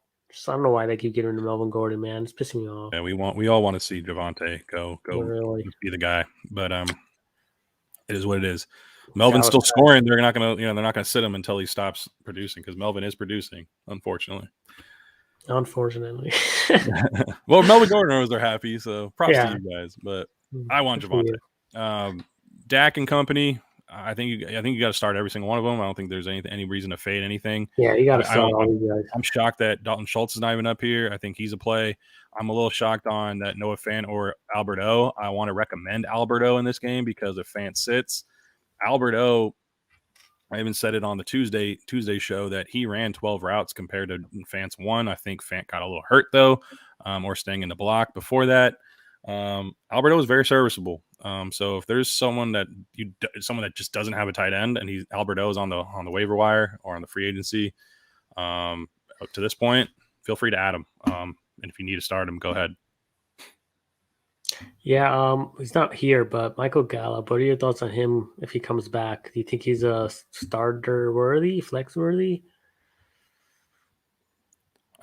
I don't know why they keep getting to Melvin Gordon, man. It's pissing me off. Yeah, we all want to see Javante go really be the guy, but it is what it is. Melvin's still scoring. They're not gonna sit him until he stops producing because Melvin is producing, unfortunately. Well, Melvin Gordon knows they're happy, so props to you guys. But I want Javante. Dak and company. I think you got to start every single one of them. I don't think there's any reason to fade anything. Yeah, you got to start all these guys. I'm shocked that Dalton Schultz is not even up here. I think he's a play. I'm a little shocked on that Noah Fant or Albert O. I want to recommend Albert O in this game because if Fant sits, Albert O, I even said it on the Tuesday show that he ran 12 routes compared to Fant's 1. I think Fant got a little hurt though, or staying in the block before that. Albert O is very serviceable. So if there's someone that just doesn't have a tight end and Albert O is on the waiver wire or on the free agency, up to this point, feel free to add him. And if you need to start him, go ahead. Yeah, he's not here, but Michael Gallup, what are your thoughts on him if he comes back? Do you think he's a starter worthy, flex worthy?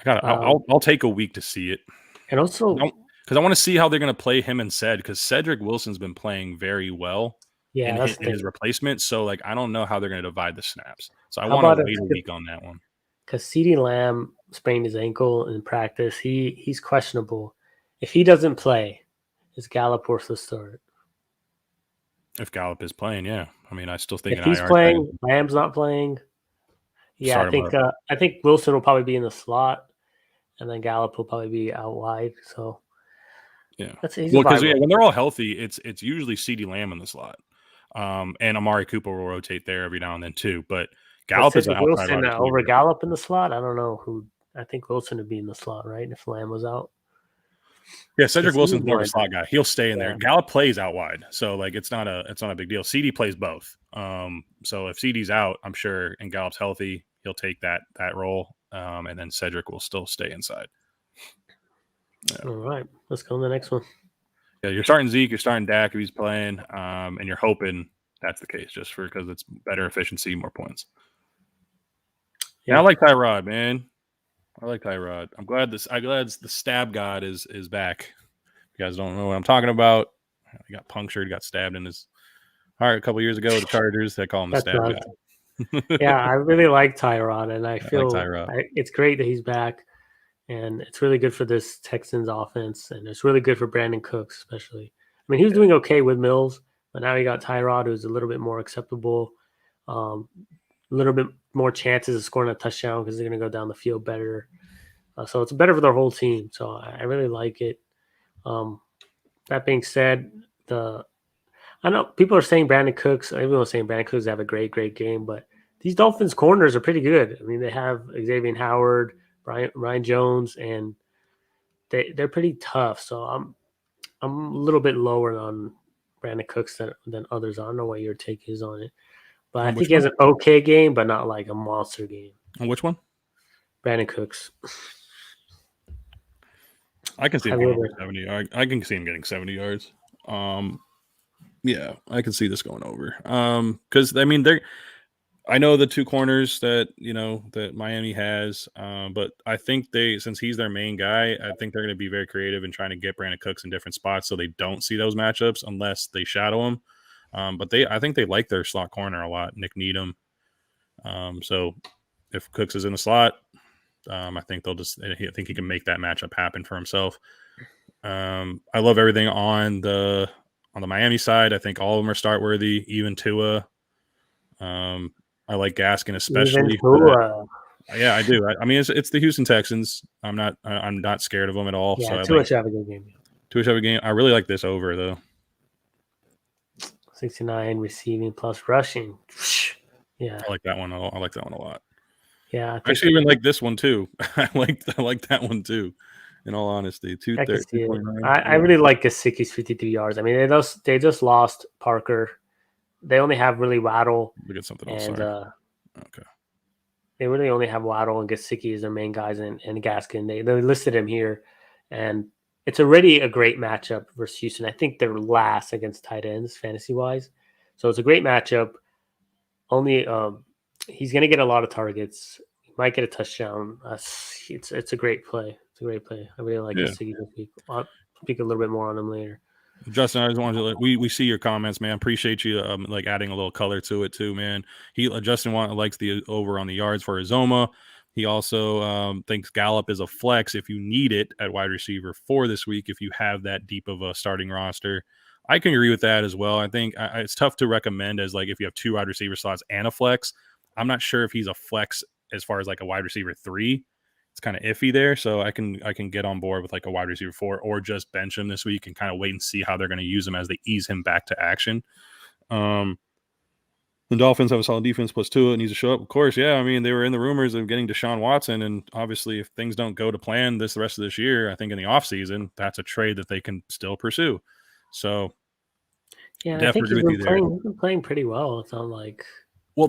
I'll take a week to see it. And also, because I want to see how they're going to play him and because Cedric Wilson's been playing very well in his replacement. So, like, I don't know how they're going to divide the snaps. So I want to wait a week on that one. Because CeeDee Lamb sprained his ankle in practice. He's questionable. If he doesn't play, is Gallup worth the start? If Gallup is playing, yeah. I mean, I still think if he's playing, Lamb's not playing. Yeah, I think Wilson will probably be in the slot, and then Gallup will probably be out wide. So. Yeah, because when they're all healthy, it's usually CeeDee Lamb in the slot, and Amari Cooper will rotate there every now and then too. But Gallup is an outside Wilson over Gallup in the slot. I don't know who. I think Wilson would be in the slot, right? If Lamb was out. Yeah, Cedric Wilson's more of a slot guy. He'll stay in there. Gallup plays out wide, so like it's not a big deal. CD plays both. So if CD's out, I'm sure, and Gallup's healthy, he'll take that role, and then Cedric will still stay inside. Yeah. All right, let's go on the next one. Yeah, you're starting Zeke, you're starting Dak if he's playing, and you're hoping that's the case just because it's better efficiency, more points. And I like Tyrod, man. I like Tyrod. I'm glad the stab god is back. You guys don't know what I'm talking about. He got punctured, got stabbed in his heart a couple years ago with the Chargers. They call him the stab god. Yeah, I really like Tyrod, and I like feel Tyrod. it's great that he's back, and it's really good for this Texans offense, and it's really good for Brandon Cooks, especially. I mean, he was doing okay with Mills, but now you got Tyrod, who's a little bit more acceptable, a little bit more chances of scoring a touchdown because they're going to go down the field better. So it's better for their whole team. So I really like it. That being said, I know people are saying Brandon Cooks. Everyone's saying Brandon Cooks have a great game, but these Dolphins corners are pretty good. I mean, they have Xavier Howard, Ryan Jones, and they're pretty tough. So I'm a little bit lower on Brandon Cooks than others. I don't know what your take is on it, but I think he has an okay game, but not like a monster game. On which one? Brandon Cooks. I can see him going over 70. I can see him getting 70 yards. Yeah, I can see this going over. Because I mean, I know the two corners that that Miami has, but I think since he's their main guy, I think they're going to be very creative in trying to get Brandon Cooks in different spots so they don't see those matchups unless they shadow him. But I think they like their slot corner a lot, Nick Needham. So if Cooks is in the slot, I think I think he can make that matchup happen for himself. I love everything on the Miami side. I think all of them are start worthy, even Tua. I like Gaskin especially. Yeah, I do. I mean, it's the Houston Texans. I'm not scared of them at all. Yeah, so Tua should have a good game. Tua should have a game. I really like this over though. 69 receiving plus rushing. Yeah, I like that one. I like that one a lot. Yeah, I actually even like this one too. I like that one too. In all honesty, 230. I really like Gesicki's 53 yards. I mean, they just lost Parker. They only have really Waddle. Look at something else. Okay. They really only have Waddle and Gesicki as their main guys, and Gaskin. They listed him here, and it's already a great matchup versus Houston. I think they're last against tight ends fantasy wise, so it's a great matchup. Only he's going to get a lot of targets. He might get a touchdown. It's a great play. It's a great play. I really like Gesicki this week. I'll speak a little bit more on him later. Justin, I just wanted to we see your comments, man. Appreciate you like adding a little color to it too, man. Justin likes the over on the yards for Azoma. He also thinks Gallup is a flex if you need it at wide receiver for this week if you have that deep of a starting roster. I can agree with that as well. I think it's tough to recommend as like if you have two wide receiver slots and a flex. I'm not sure if he's a flex as far as like a wide receiver 3. It's kind of iffy there, so I can get on board with like a wide receiver 4 or just bench him this week and kind of wait and see how they're going to use him as they ease him back to action. The Dolphins have a solid defense plus Tua and needs to show up. Of course, yeah. I mean, they were in the rumors of getting Deshaun Watson, and obviously if things don't go to plan the rest of this year, I think in the offseason, that's a trade that they can still pursue. So yeah, I think he's been playing pretty well. It's not like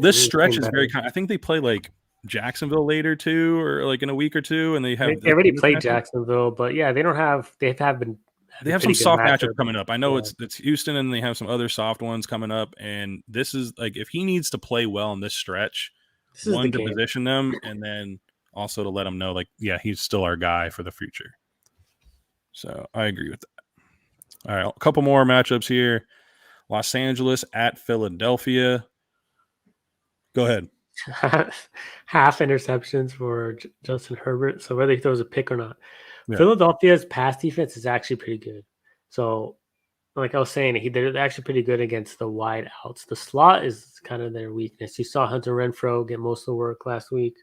this stretch is very kind. I think they play like Jacksonville later too, or like in a week or two, and they already played Jacksonville, but yeah, they have some soft matchup coming up. I know it's Houston, and they have some other soft ones coming up, and this is like if he needs to play well in this stretch, to position them, and then also to let them know like he's still our guy for the future. So I agree with that. All right, a couple more matchups here. Los Angeles at Philadelphia. Go ahead. Half interceptions for Justin Herbert. So whether he throws a pick or not, Philadelphia's pass defense is actually pretty good. So, like I was saying, they're actually pretty good against the wide outs. The slot is kind of their weakness. You saw Hunter Renfrow get most of the work last week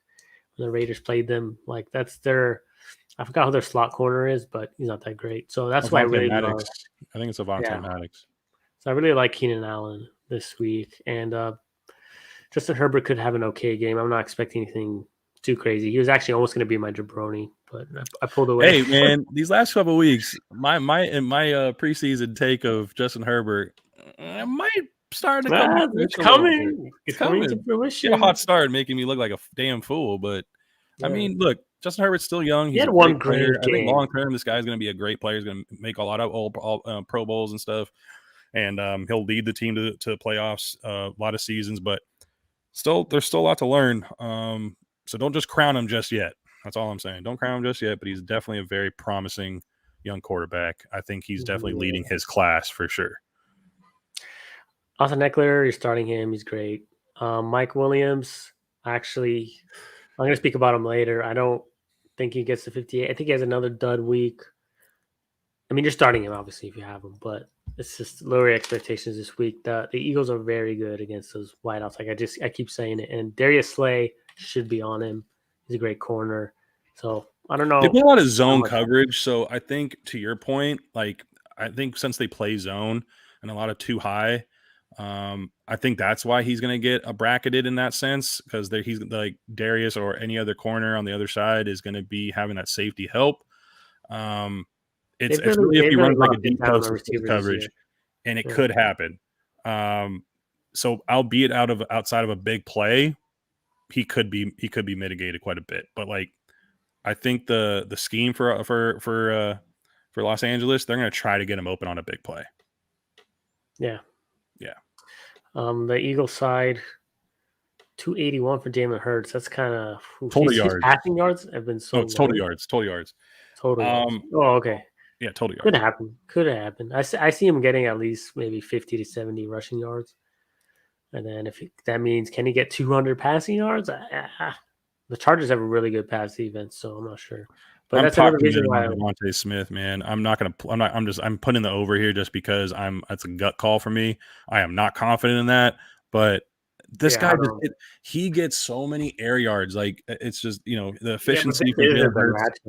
when the Raiders played them. Like that's I forgot who their slot corner is, but he's not that great. So that's why I really love. I think it's Avonte Maddox. So I really like Keenan Allen this week, and Justin Herbert could have an okay game. I'm not expecting anything too crazy. He was actually almost going to be my jabroni, but I pulled away. Hey man, these last couple of weeks, my preseason take of Justin Herbert might start to come. It's coming. It's coming to fruition. Get a hot start, making me look like a damn fool. But I mean, look, Justin Herbert's still young. He had one great game. I think long term, this guy's going to be a great player. He's going to make a lot of all Pro Bowls and stuff, and he'll lead the team to playoffs a lot of seasons, but. There's still a lot to learn. So don't just crown him just yet. That's all I'm saying. Don't crown him just yet, but he's definitely a very promising young quarterback. I think he's definitely leading his class for sure. Austin Eckler, you're starting him. He's great. Mike Williams, actually, I'm going to speak about him later. I don't think he gets to 58. I think he has another dud week. I mean, you're starting him, obviously, if you have him, but it's just lower expectations this week. The Eagles are very good against those wideouts. Like I keep saying it. And Darius Slay should be on him. He's a great corner. So I don't know. They play a lot of zone coverage. So I think to your point, like I think since they play zone and a lot of too high, I think that's why he's going to get a bracketed in that sense, because he's like Darius or any other corner on the other side is going to be having that safety help. It's really if he runs like a deep post coverage, and it could happen. So albeit outside of a big play, he could be mitigated quite a bit. But like I think the scheme for Los Angeles, they're going to try to get him open on a big play. Yeah. The Eagles side, 281 for Jalen Hurts. That's kind of total yards. Passing yards have been so. It's total yards. Total yards. Oh, okay. Yeah, total yards. Could happen. I see him getting at least maybe 50 to 70 rushing yards, and then that means can he get 200 passing yards? The Chargers have a really good pass defense, so I'm not sure. But I'm that's another reason why DeVonta Smith, man. I'm putting the over here just because that's a gut call for me. I am not confident in that, but this guy he gets so many air yards. Like it's just, the efficiency for Jalen Hurts.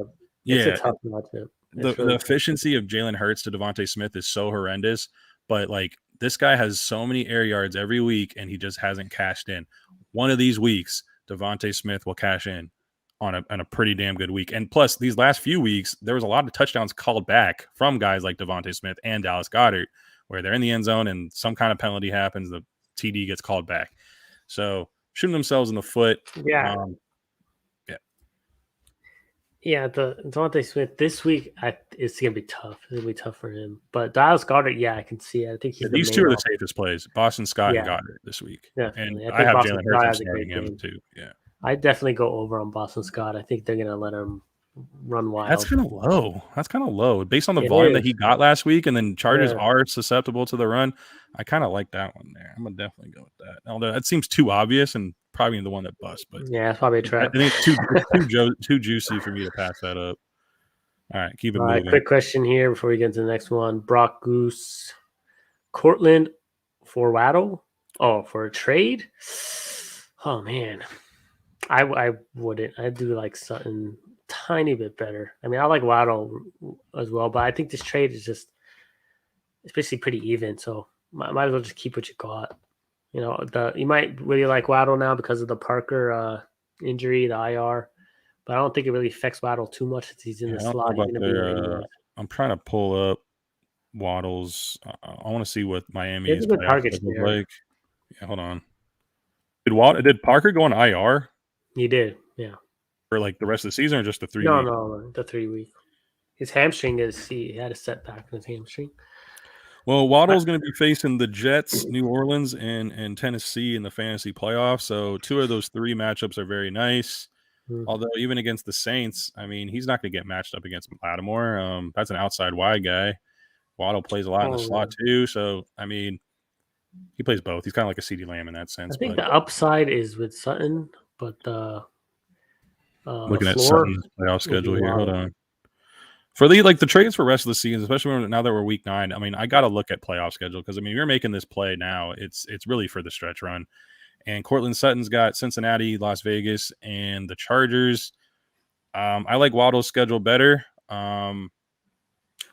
It's a tough matchup. The efficiency of Jalen Hurts to DeVonta Smith is so horrendous, but like this guy has so many air yards every week and he just hasn't cashed in. One of these weeks, DeVonta Smith will cash in on a pretty damn good week. And plus, these last few weeks, there was a lot of touchdowns called back from guys like DeVonta Smith and Dallas Goedert, where they're in the end zone and some kind of penalty happens, the TD gets called back. So shooting themselves in the foot. Yeah. Yeah, the DeVonta Smith this week, it's gonna be tough. It's gonna be tough for him. But Dallas Goedert, yeah, I can see it. I think these two are the safest plays: Boston Scott and Goddard this week. Definitely. And I have Jalen Hurts starting him too. Yeah, I definitely go over on Boston Scott. I think they're gonna let him run wild. That's kind of low. Based on the volume that he got last week, and then Chargers are susceptible to the run. I kind of like that one there. I'm gonna definitely go with that. Although that seems too obvious and probably the one that busts, but yeah, it's probably a trap. I think it's too juicy for me to pass that up. All right, keep it moving. Quick question here before we get to the next one. Brock Goose, Cortland for Waddle. Oh, for a trade? Oh man, I wouldn't. I do like something tiny bit better. I mean, I like Waddle as well, but I think this trade is just especially pretty even. So might as well just keep what you got. You might really like Waddle now because of the Parker injury, the IR, but I don't think it really affects Waddle too much since he's in the slot. I'm trying to pull up Waddle's. I want to see what Miami is like. Yeah, hold on. Did Parker go on IR? He did, yeah. For like the rest of the season or just the 3 weeks? No, the 3 week. His hamstring he had a setback in his hamstring. Well, Waddle's going to be facing the Jets, New Orleans, and Tennessee in the fantasy playoffs. So 2 of those 3 matchups are very nice. Although even against the Saints, I mean, he's not going to get matched up against Lattimore. That's an outside wide guy. Waddle plays a lot in the slot too. So, I mean, he plays both. He's kind of like a CeeDee Lamb in that sense. I think the upside is with Sutton, but looking at Sutton's playoff schedule here. Hold on. For the trades for the rest of the season, especially now that we're week 9, I mean, I got to look at playoff schedule because, I mean, you're making this play now. It's really for the stretch run. And Cortland Sutton's got Cincinnati, Las Vegas, and the Chargers. I like Waddle's schedule better. Well,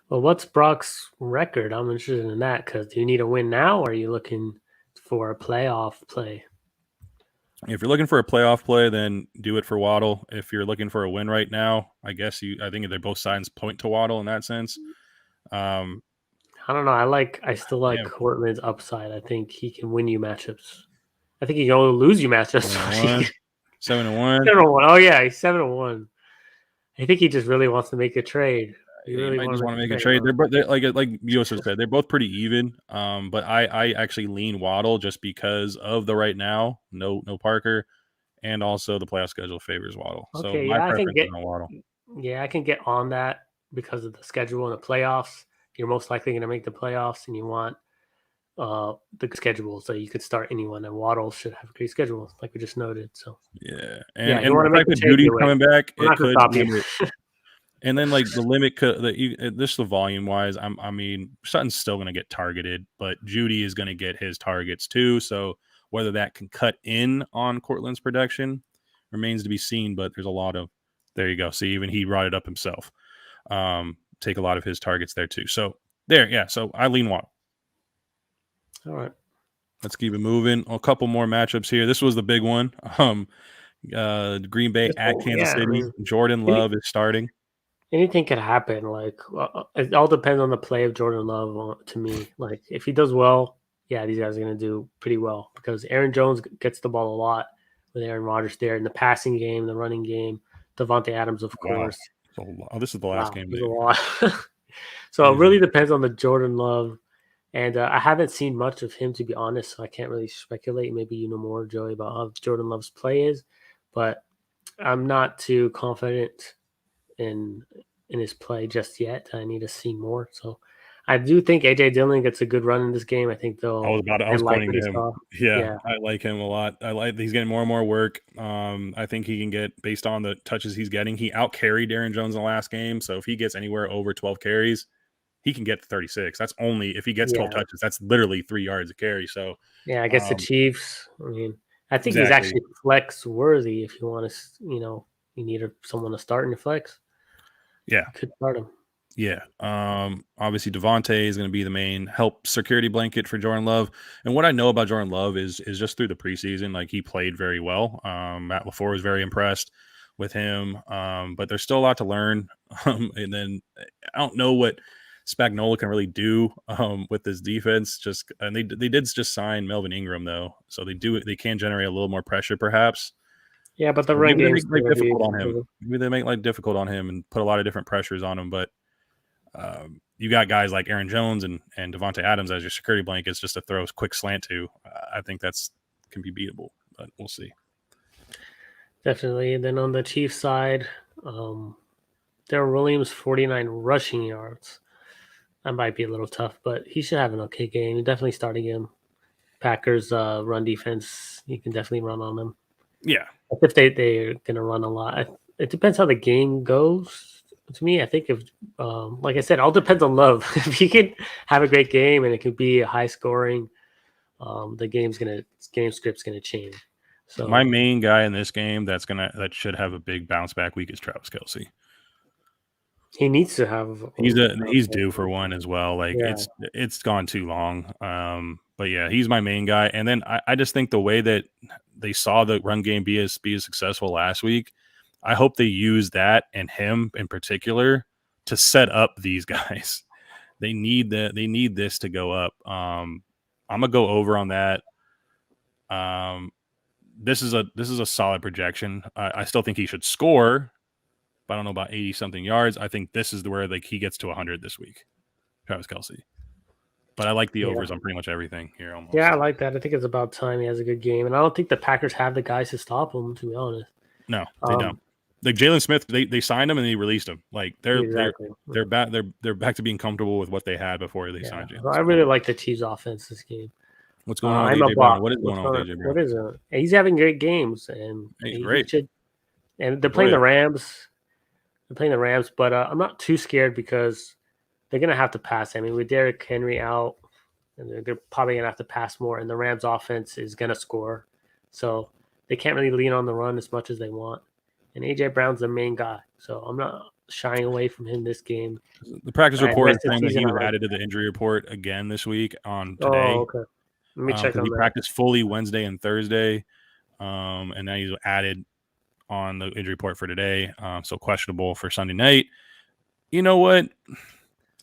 what's Brock's record? I'm interested in that because do you need a win now or are you looking for a playoff play? If you're looking for a playoff play, then do it for Waddle. If you're looking for a win right now, I think they're both sides point to Waddle in that sense. I don't know. I still like Cortland's upside. I think he can win you matchups. I think he can only lose you matchups. 7-1. 7-1. Oh yeah, he's 7-1. I think he just really wants to make a trade. He really might just want to make a trade. They're like Yosef said, they're both pretty even. But I actually lean Waddle just because of the right now, no Parker, and also the playoff schedule favors Waddle. So Okay, my yeah, I can preference get is on Waddle. yeah, I can get on that because of the schedule in the playoffs. You're most likely going to make the playoffs, and you want the schedule so you could start anyone. And Waddle should have a great schedule, like we just noted. So Yeah, yeah, you and want the to make fact the that trade, Judy's do it. coming back, We're it not going to could stop you. limit. And then like the limit could that you this the volume wise. I mean Sutton's still going to get targeted, but Judy is going to get his targets too. So whether that can cut in on Cortland's production remains to be seen. But there's a lot of there you go. See, even he brought it up himself. Take a lot of his targets there too. So there, yeah. So I lean Waddle. All right. Let's keep it moving. A couple more matchups here. This was the big one. Green Bay at Kansas Yeah, I City. mean, Jordan Love is starting. anything could happen. Like it all depends on the play of Jordan Love. To me, like if he does well, yeah, these guys are going to do pretty well because Aaron Jones gets the ball a lot with Aaron Rodgers there in the passing game, the running game. Devontae Adams, of Wow. course. So, this is the last game. There's a lot. So it really depends on the Jordan Love. And I haven't seen much of him, to be honest, so I can't really speculate. Maybe you know more, Joey, about how Jordan Love's play is, but I'm not too confident in his play just yet. I need to see more. So I do think AJ Dillon gets a good run in this game. I think they'll. I was pointing to him. Saw. Yeah, I like him a lot. He's getting more and more work. I think he can get based on the touches he's getting. He out carried Aaron Jones in the last game, so if he gets anywhere over 12 carries, he can get to 36. That's only if he gets 12 touches. That's literally 3 yards a carry. So yeah, I guess the Chiefs. I mean, I think he's actually flex worthy. If you want to, you need someone to start in the flex. Yeah, you could start him. Yeah. Obviously Devontae is going to be the main help security blanket for Jordan Love. And what I know about Jordan Love is just through the preseason, like he played very well. Matt LaFleur was very impressed with him. But there's still a lot to learn. And then I don't know what Spagnuolo can really do with this defense. And they did just sign Melvin Ingram though, so they can generate a little more pressure perhaps. Yeah, but the run game is difficult on him. Maybe they make life difficult on him and put a lot of different pressures on him. But you got guys like Aaron Jones and Devontae Adams as your security blankets just to throw a quick slant to. I think can be beatable, but we'll see. Definitely. And then on the Chiefs side, Darrell Williams 49 rushing yards. That might be a little tough, but he should have an okay game. You're definitely starting him. Packers run defense, you can definitely run on them. Yeah. If they're going to run a lot. It depends how the game goes. To me, I think if, like I said, all depends on Love. If he can have a great game and it could be a high scoring, the game script's gonna change. So my main guy in this game that should have a big bounce back week is Travis Kelce. He needs to have. He's due for one as well. Like it's gone too long. But yeah, he's my main guy. And then I just think the way that they saw the run game be as successful last week, I hope they use that and him in particular to set up these guys. They need this to go up. I'm gonna go over on that. This is a solid projection. I still think he should score, but I don't know about 80 something yards. I think this is where he gets to 100 this week, Travis Kelce. But I like the overs on pretty much everything here almost. Yeah, I like that. I think it's about time he has a good game, and I don't think the Packers have the guys to stop him. To be honest, no, they don't. Like Jalen Smith, they signed him and they released him. Like they're back to being comfortable with what they had before they signed Jalen. I really like the Chiefs' offense this game. What's going on with AJ Brown? What is going on with AJ Brown? What is it? He's having great games, and he's great. And they're playing the Rams. But I'm not too scared because they're gonna have to pass. I mean, with Derrick Henry out, and they're probably gonna have to pass more, and the Rams' offense is gonna score, so they can't really lean on the run as much as they want. And AJ Brown's the main guy, so I'm not shying away from him this game. The practice report is saying that he was added to the injury report again this week on today. Oh, okay. Let me check on that. He practiced fully Wednesday and Thursday, and now he's added on the injury report for today. So questionable for Sunday night. You know what?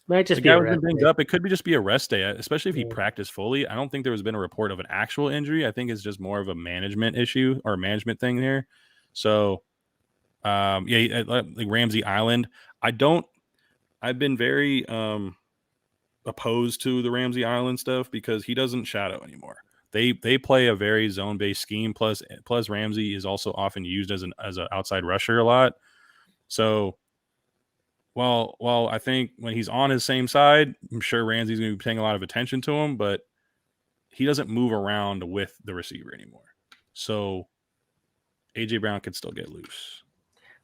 Might just be a rest day. Up. It could just be a rest day, especially if he practiced fully. I don't think there has been a report of an actual injury. I think it's just more of a management issue or a management thing there. So, like Ramsey Island. I've been very opposed to the Ramsey Island stuff because he doesn't shadow anymore. They play a very zone based scheme. Plus Ramsey is also often used as an outside rusher a lot. So while I think when he's on his same side, I'm sure Ramsey's going to be paying a lot of attention to him, but he doesn't move around with the receiver anymore. So AJ Brown could still get loose.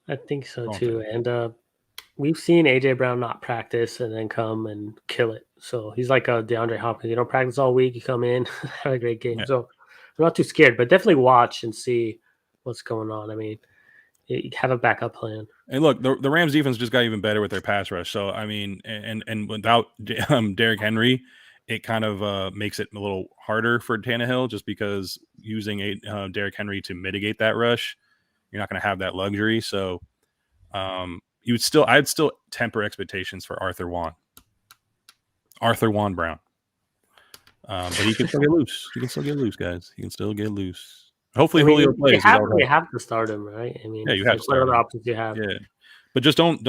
I think so too. And we've seen AJ Brown not practice and then come and kill it. So he's like a DeAndre Hopkins. You don't practice all week, you come in, have a great game. Yeah. So I'm not too scared, but definitely watch and see what's going on. I mean, you have a backup plan. And look, the Rams defense just got even better with their pass rush. So I mean, and without Derrick Henry, it kind of makes it a little harder for Tannehill just because using Derrick Henry to mitigate that rush, you're not going to have that luxury. So I'd still temper expectations for Arthur Juan Brown. But he can still get loose. He can still get loose, guys. He can still get loose. Hopefully, Julio plays. You have to start him, right? I mean, yeah, you have to start other options you have. Yeah, but just don't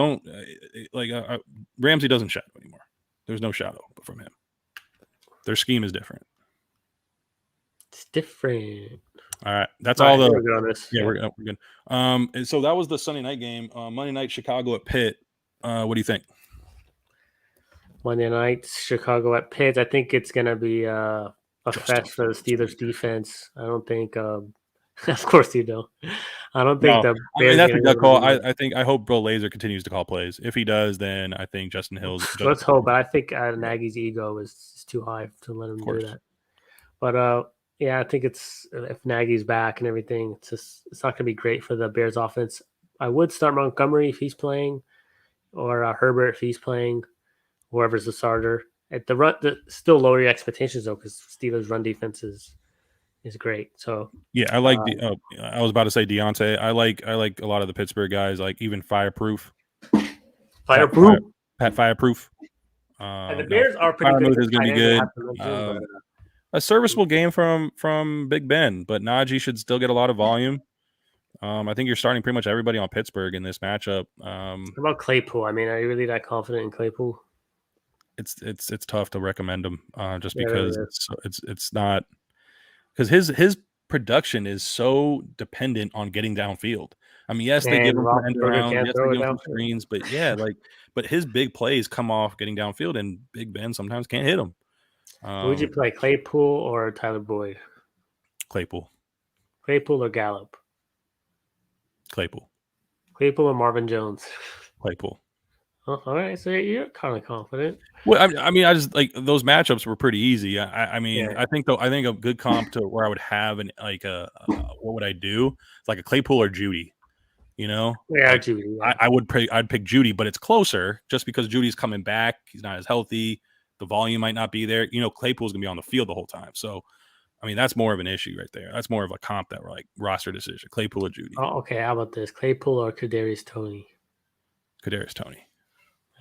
Ramsey doesn't shadow anymore. There's no shadow from him. Their scheme is different. It's different. All right, that's all the. We're good on this. Yeah, we're good. And so that was the Sunday night game. Monday night, Chicago at Pitt. What do you think? Monday night, Chicago at Pitt. I think it's going to be a fest for the Steelers defense. I don't think. Of course you don't. I don't think the Bears. That's a good call. I hope Bill Lazor continues to call plays. If he does, then I think Justin Hill's. Let's hope. But I think Nagy's ego is too high to let him do that. But yeah, I think it's if Nagy's back and everything, it's not going to be great for the Bears offense. I would start Montgomery if he's playing, or Herbert if he's playing, whoever's the starter. At the run, still lower your expectations though, because Steelers' run defense is great. So yeah, I like. I was about to say Deontay. I like a lot of the Pittsburgh guys, like even Fireproof. Pat Fireproof. And the Bears are pretty good. Is going to be good. A serviceable game from Big Ben, but Najee should still get a lot of volume. I think you're starting pretty much everybody on Pittsburgh in this matchup. What about Claypool? I mean, are you really that confident in Claypool? It's tough to recommend him just because it's not because his production is so dependent on getting downfield. I mean, yes, they give him end around, yes, they give him screens, but yeah, but his big plays come off getting downfield, and Big Ben sometimes can't hit him. Who would you play, Claypool or Tyler Boyd? Claypool or Gallup? Claypool or Marvin Jones? Claypool. Oh, all right, so you're kind of confident. Well, I mean, I just like those matchups were pretty easy. I mean, yeah. I think a good comp to where I would have what would I do? It's like a Claypool or Judy. You know, yeah, Judy. Yeah. I'd pick Judy, but it's closer just because Judy's coming back. He's not as healthy. The volume might not be there. You know, Claypool's gonna be on the field the whole time. So, I mean, that's more of an issue right there. That's more of a comp that like roster decision. Claypool or Judy. Oh, okay. How about this? Claypool or Kadarius Toney? Kadarius Toney.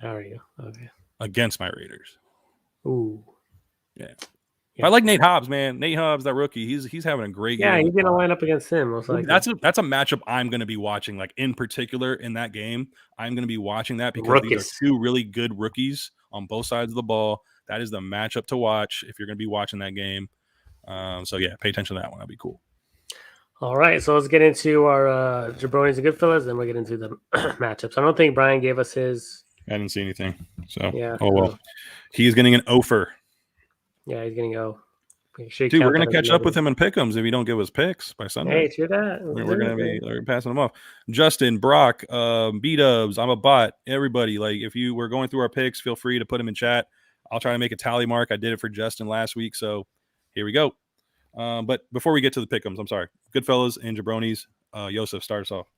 There you go. Okay. Against my Raiders. Ooh. Yeah. I like Nate Hobbs, man. Nate Hobbs, that rookie, he's having a great game. Yeah, he's gonna line up against him. Most likely. That's a matchup I'm gonna be watching. Like in particular in that game, I'm gonna be watching that because these are two really good rookies on both sides of the ball. That is the matchup to watch if you're gonna be watching that game. So yeah, pay attention to that one. That'd be cool. All right, so let's get into our Jabronis and Goodfellas, then we'll get into the matchups. I don't think Brian gave us his. I didn't see anything. So yeah. Oh well. He's getting an offer. Yeah, he's gonna go. Dude, we're gonna catch up with him in pick'ems if you don't give us picks by Sunday. Hey, hear that? We're gonna be passing them off. Justin, Brock, B-Dubs, I'm a bot. Everybody, like if you were going through our picks, feel free to put them in chat. I'll try to make a tally mark. I did it for Justin last week, so here we go. But before we get to the pick'ems, I'm sorry. Goodfellas and Jabronis. Yosef, start us off.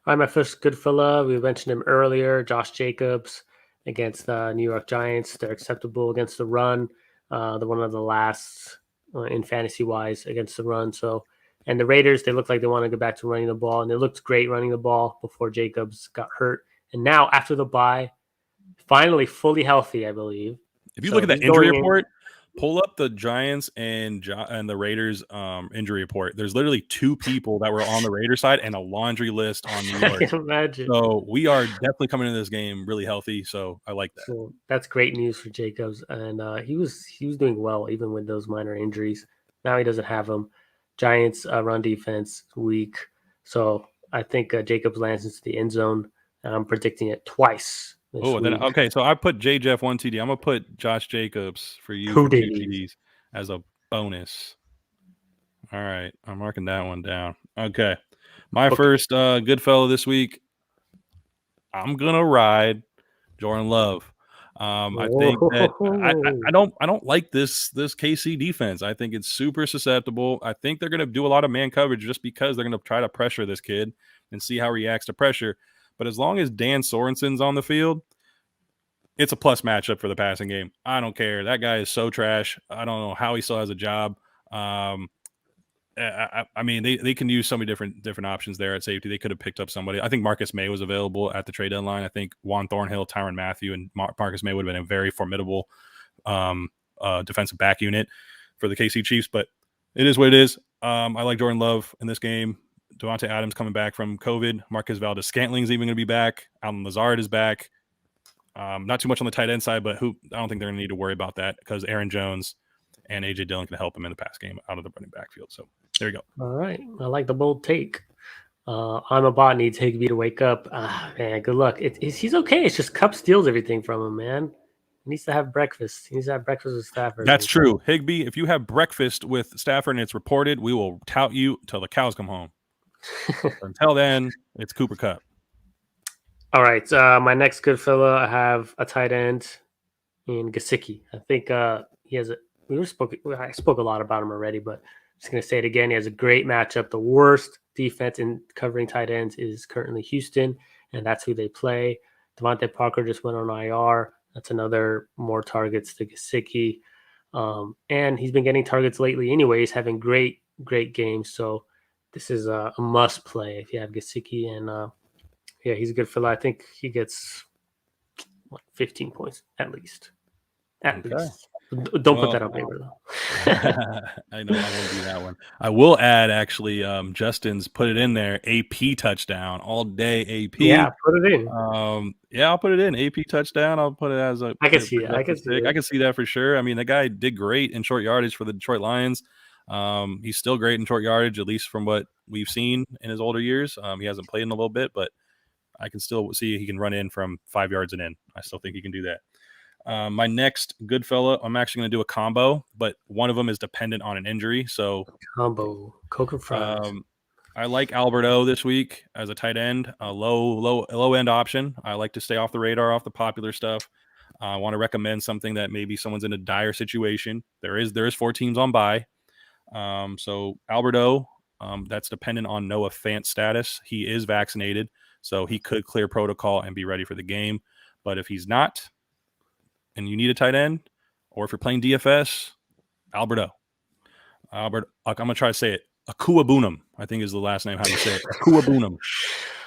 All right, my first Goodfella. We mentioned him earlier. Josh Jacobs against the New York Giants. They're acceptable against the run. They're one of the last in fantasy wise against the run. So, and the Raiders, they look like they want to go back to running the ball, and they looked great running the ball before Jacobs got hurt. And now after the bye, finally fully healthy, I believe. If you look at that injury report, pull up the Giants and the Raiders injury report. There's literally two people that were on the Raiders side and a laundry list on New York. I can imagine. So we are definitely coming into this game really healthy. So I like that. So that's great news for Jacobs, and he was doing well even with those minor injuries. Now he doesn't have him. Giants run defense weak, so I think Jacobs lands into the end zone. I'm predicting it twice this Oh, then week. okay. So I put J Jeff 1 TD. I'm gonna put Josh Jacobs for you Two for 2 TDs. TDs as a bonus. All right, I'm marking that one down. Okay, my first good fellow this week. I'm gonna ride Jordan Love. I think that I don't like this KC defense. I think it's super susceptible. I think they're gonna do a lot of man coverage just because they're gonna try to pressure this kid and see how he reacts to pressure. But as long as Dan Sorensen's on the field, it's a plus matchup for the passing game. I don't care. That guy is so trash. I don't know how he still has a job. I mean, they can use so many different options there at safety. They could have picked up somebody. I think Marcus May was available at the trade deadline. I think Juan Thornhill, Tyrann Mathieu, and Marcus May would have been a very formidable defensive back unit for the KC Chiefs. But it is what it is. I like Jordan Love in this game. Devontae Adams coming back from COVID. Marcus Valdes-Scantling is even going to be back. Allen Lazard is back. Not too much on the tight end side, but I don't think they're going to need to worry about that because Aaron Jones and AJ Dillon can help him in the pass game out of the running backfield. So there you go. All right. I like the bold take. I'm a bot needs Higbee to wake up. Man, good luck. He's okay. It's just Cup steals everything from him, man. He needs to have breakfast. He needs to have breakfast with Stafford. That's true. Higbee, if you have breakfast with Stafford and it's reported, we will tout you till the cows come home. Until then, it's Cooper Kupp. All right. My next good fella, I have a tight end in Gesicki. I think he has I spoke a lot about him already, but I'm just going to say it again. He has a great matchup. The worst defense in covering tight ends is currently Houston, and that's who they play. Devontae Parker just went on IR. That's another more targets to Gesicki. And he's been getting targets lately anyway. He's having great games. So this is a must play if you have Gesicki. And yeah, he's a good fella. I think he gets 15 points at least. At least. Don't put that on paper, though. I know I won't do that one. I will add, actually, Justin's put it in there. AP touchdown all day. AP. Yeah, put it in. Yeah, I'll put it in. AP touchdown. I'll put it as a. I can see it. I can see that for sure. I mean, the guy did great in short yardage for the Detroit Lions. He's still great in short yardage, at least from what we've seen in his older years. He hasn't played in a little bit, but I can still see he can run in from 5 yards and in. I still think he can do that. My next good fella, I'm actually going to do a combo, but one of them is dependent on an injury. So combo, Coke and fries. I like Alberto this week as a tight end, a low end option. I like to stay off the radar, off the popular stuff. I want to recommend something that maybe someone's in a dire situation. There is 4 teams on bye. So Alberto, that's dependent on Noah Fant status. He is vaccinated, so he could clear protocol and be ready for the game. But if he's not, and you need a tight end, or if you're playing DFS, Alberto. I'm going to try to say it. Akua Boonham, I think is the last name, how you say it. Akua Boonham.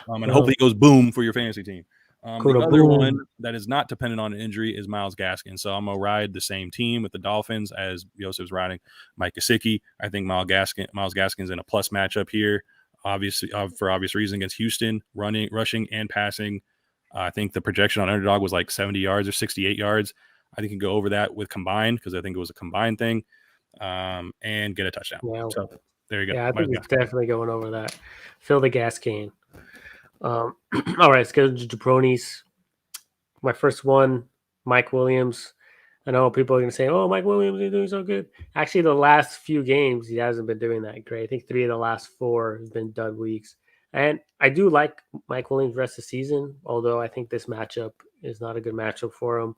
And hopefully it goes boom for your fantasy team. The other one that is not dependent on an injury is Myles Gaskin. So I'm going to ride the same team with the Dolphins as Yosef's riding Mike Gesicki. I think Myles Gaskin's in a plus matchup here, obviously, for obvious reason, against Houston, rushing and passing. I think the projection on Underdog was like 70 yards or 68 yards. I think you can go over that with combined because I think it was a combined thing, and get a touchdown. Wow. So there you go. Yeah, I think he's definitely going over that. Fill the gas can. All right, let's go to Jabronis. My first one, Mike Williams. I know people are going to say, oh, Mike Williams is doing so good. Actually, the last few games, he hasn't been doing that great. I think 3 of the last 4 have been dud weeks. And I do like Mike Williams the rest of the season, although I think this matchup is not a good matchup for him.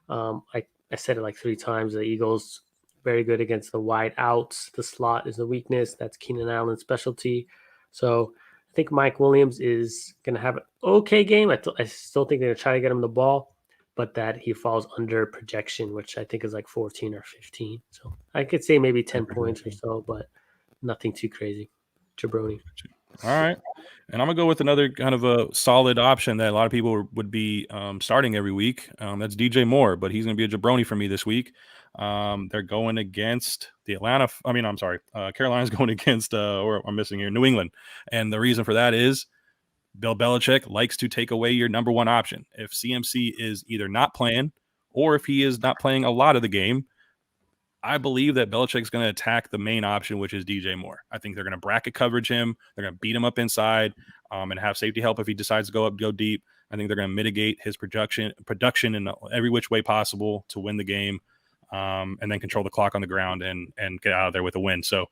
I said it like 3 times. The Eagles, very good against the wide outs. The slot is the weakness. That's Keenan Allen's specialty. So I think Mike Williams is going to have an okay game. I still think they're going to try to get him the ball, but that he falls under projection, which I think is like 14 or 15. So I could say maybe 10 points or so, but nothing too crazy. Jabroni. All right. And I'm going to go with another kind of a solid option that a lot of people would be starting every week. That's DJ Moore, but he's going to be a jabroni for me this week. They're going against Carolina's going against, or I'm missing here, New England. And the reason for that is Bill Belichick likes to take away your number one option. If CMC is either not playing or if he is not playing a lot of the game, I believe that Belichick's going to attack the main option, which is DJ Moore. I think they're going to bracket coverage him. They're going to beat him up inside and have safety help if he decides to go deep. I think they're going to mitigate his production in every which way possible to win the game, and then control the clock on the ground and get out of there with a win. So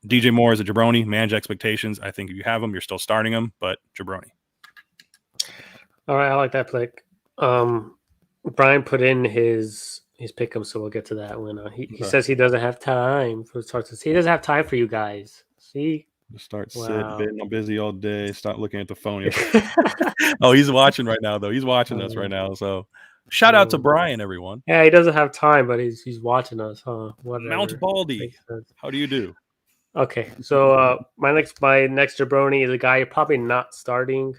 DJ Moore is a jabroni. Manage expectations. I think if you have him, you're still starting him, but jabroni. All right, I like that pick. Brian put in his pick 'em, so we'll get to that when he says he doesn't have time for starts. He doesn't have time for you guys. See, just start wow. sitting. I'm busy all day. Stop looking at the phone. Oh, he's watching right now, though. He's watching us right now. So shout out to Brian, everyone. Yeah, he doesn't have time, but he's watching us, huh? Whatever. Mount Baldy. How do you do? Okay, so my next jabroni is a guy you're probably not starting,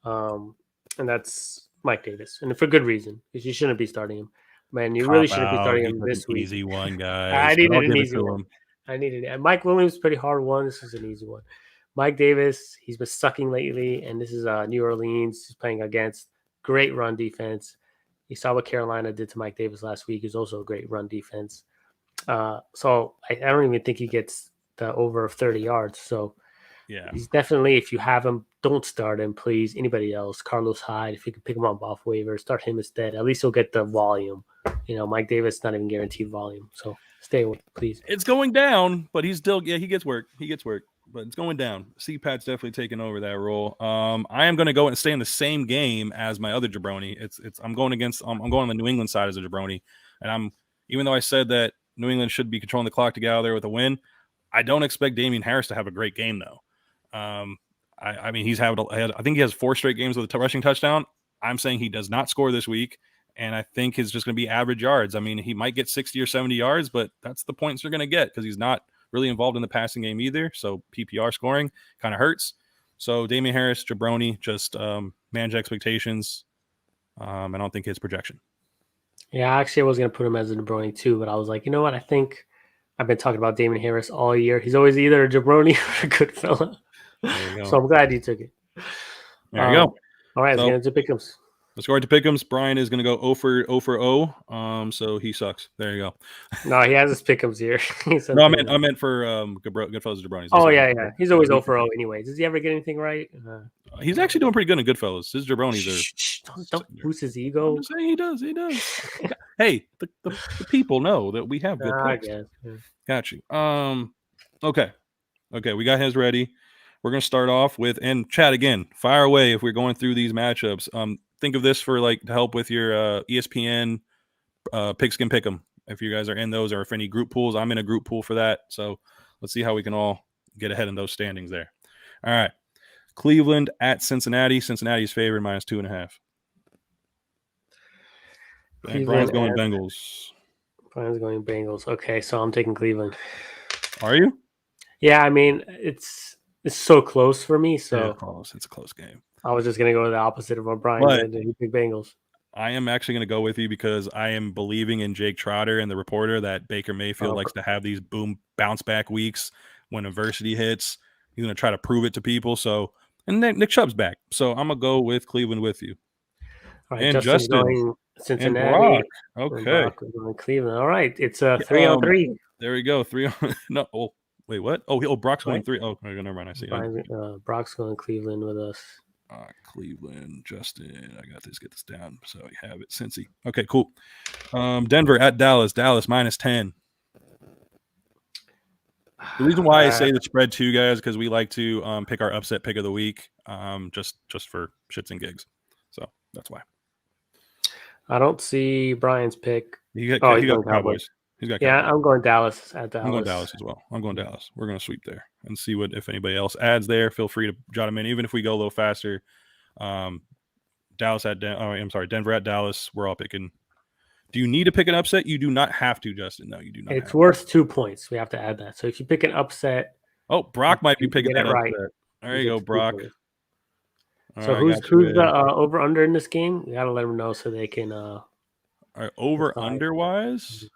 and that's Mike Davis, and for good reason, because you shouldn't be starting him. Man, you really shouldn't be starting him this week. Easy one, guys. I needed an easy one. I needed it. Mike Williams, pretty hard one. This is an easy one. Mike Davis, he's been sucking lately, and this is New Orleans. He's playing against great run defense. You saw what Carolina did to Mike Davis last week. It's also a great run defense. So I don't even think he gets the over 30 yards. So yeah, he's definitely, if you have him, don't start him, please. Anybody else, Carlos Hyde, if you can pick him up off waivers, start him instead. At least he'll get the volume. Mike Davis not even guaranteed volume. So stay away, please. It's going down, but he's still, he gets work. But it's going down. CPAT's definitely taking over that role. I am going to go and stay in the same game as my other jabroni. I'm going on the New England side as a jabroni, and even though I said that New England should be controlling the clock to get out of there with a win, I don't expect Damien Harris to have a great game though. I mean, I think he has 4 straight games with a rushing touchdown. I'm saying he does not score this week, and I think it's just going to be average yards. I mean, he might get 60 or 70 yards, but that's the points you're going to get because he's not really involved in the passing game either. So PPR scoring kind of hurts. So Damien Harris, jabroni, just manage expectations. I don't think his projection. Yeah, actually, I was going to put him as a jabroni too, but I was like, you know what? I think I've been talking about Damien Harris all year. He's always either a jabroni or a good fella. So I'm glad you took it. There you go. All right, let's get into pick'ems. Let's go right to pick'ems. Brian is going to go 0 for 0. So he sucks. There you go. No, he has his pick'ems here. No, I meant for Goodfellas Jabronis. Oh yeah. He's always 0 for 0 anyways. Does he ever get anything right? He's actually doing pretty good in Goodfellas. His Jabronis are. Don't boost his ego. I'm just saying he does. Hey, the people know that we have good picks. I guess. Yeah. Got you. Okay. We got his ready. We're going to start off with, and chat again, fire away if we're going through these matchups. Think of this for to help with your ESPN Pigskin Pick'em. If you guys are in those or if any group pools, I'm in a group pool for that. So let's see how we can all get ahead in those standings there. All right. Cleveland at Cincinnati. Cincinnati's favored -2.5. Brian's going Bengals. Brian's going Bengals. Okay, so I'm taking Cleveland. Are you? Yeah, I mean, it's so close for me. So it's a close game. I was just going to go the opposite of what Brian did. He picked Bengals. I am actually going to go with you because I am believing in Jake Trotter and the reporter that Baker Mayfield likes to have these bounce back weeks when adversity hits. He's going to try to prove it to people. So, and Nick Chubb's back. So I'm going to go with Cleveland with you. All right, and Justin going Cincinnati. And Brock. Okay. Brock going Cleveland. All right. It's a 3-on-3. There we go. 3 on. No. Oh, wait, what? Oh, Brock's going 3. Oh, never mind. I see. Brock's going Cleveland with us. Cleveland, Justin. I got this. Get this down so you have it. Cincy. Okay, cool. Denver at Dallas. Dallas -10. The reason why I say the spread too, guys, because we like to pick our upset pick of the week, just for shits and gigs. So that's why. I don't see Brian's pick. He got Cowboys. He's got Cowboys. Yeah, I'm going Dallas at Dallas. I'm going Dallas as well. I'm going Dallas. We're going to sweep there and see if anybody else adds there. Feel free to jot them in, even if we go a little faster. Denver at Dallas. We're all picking. Do you need to pick an upset? You do not have to, Justin. No, you do not. It's worth 2 points. We have to add that. So if you pick an upset. Oh, Brock might be picking that right. upset. There you go, Brock. So who's the over under in this game? You got to let them know so they can. All right, over under wise.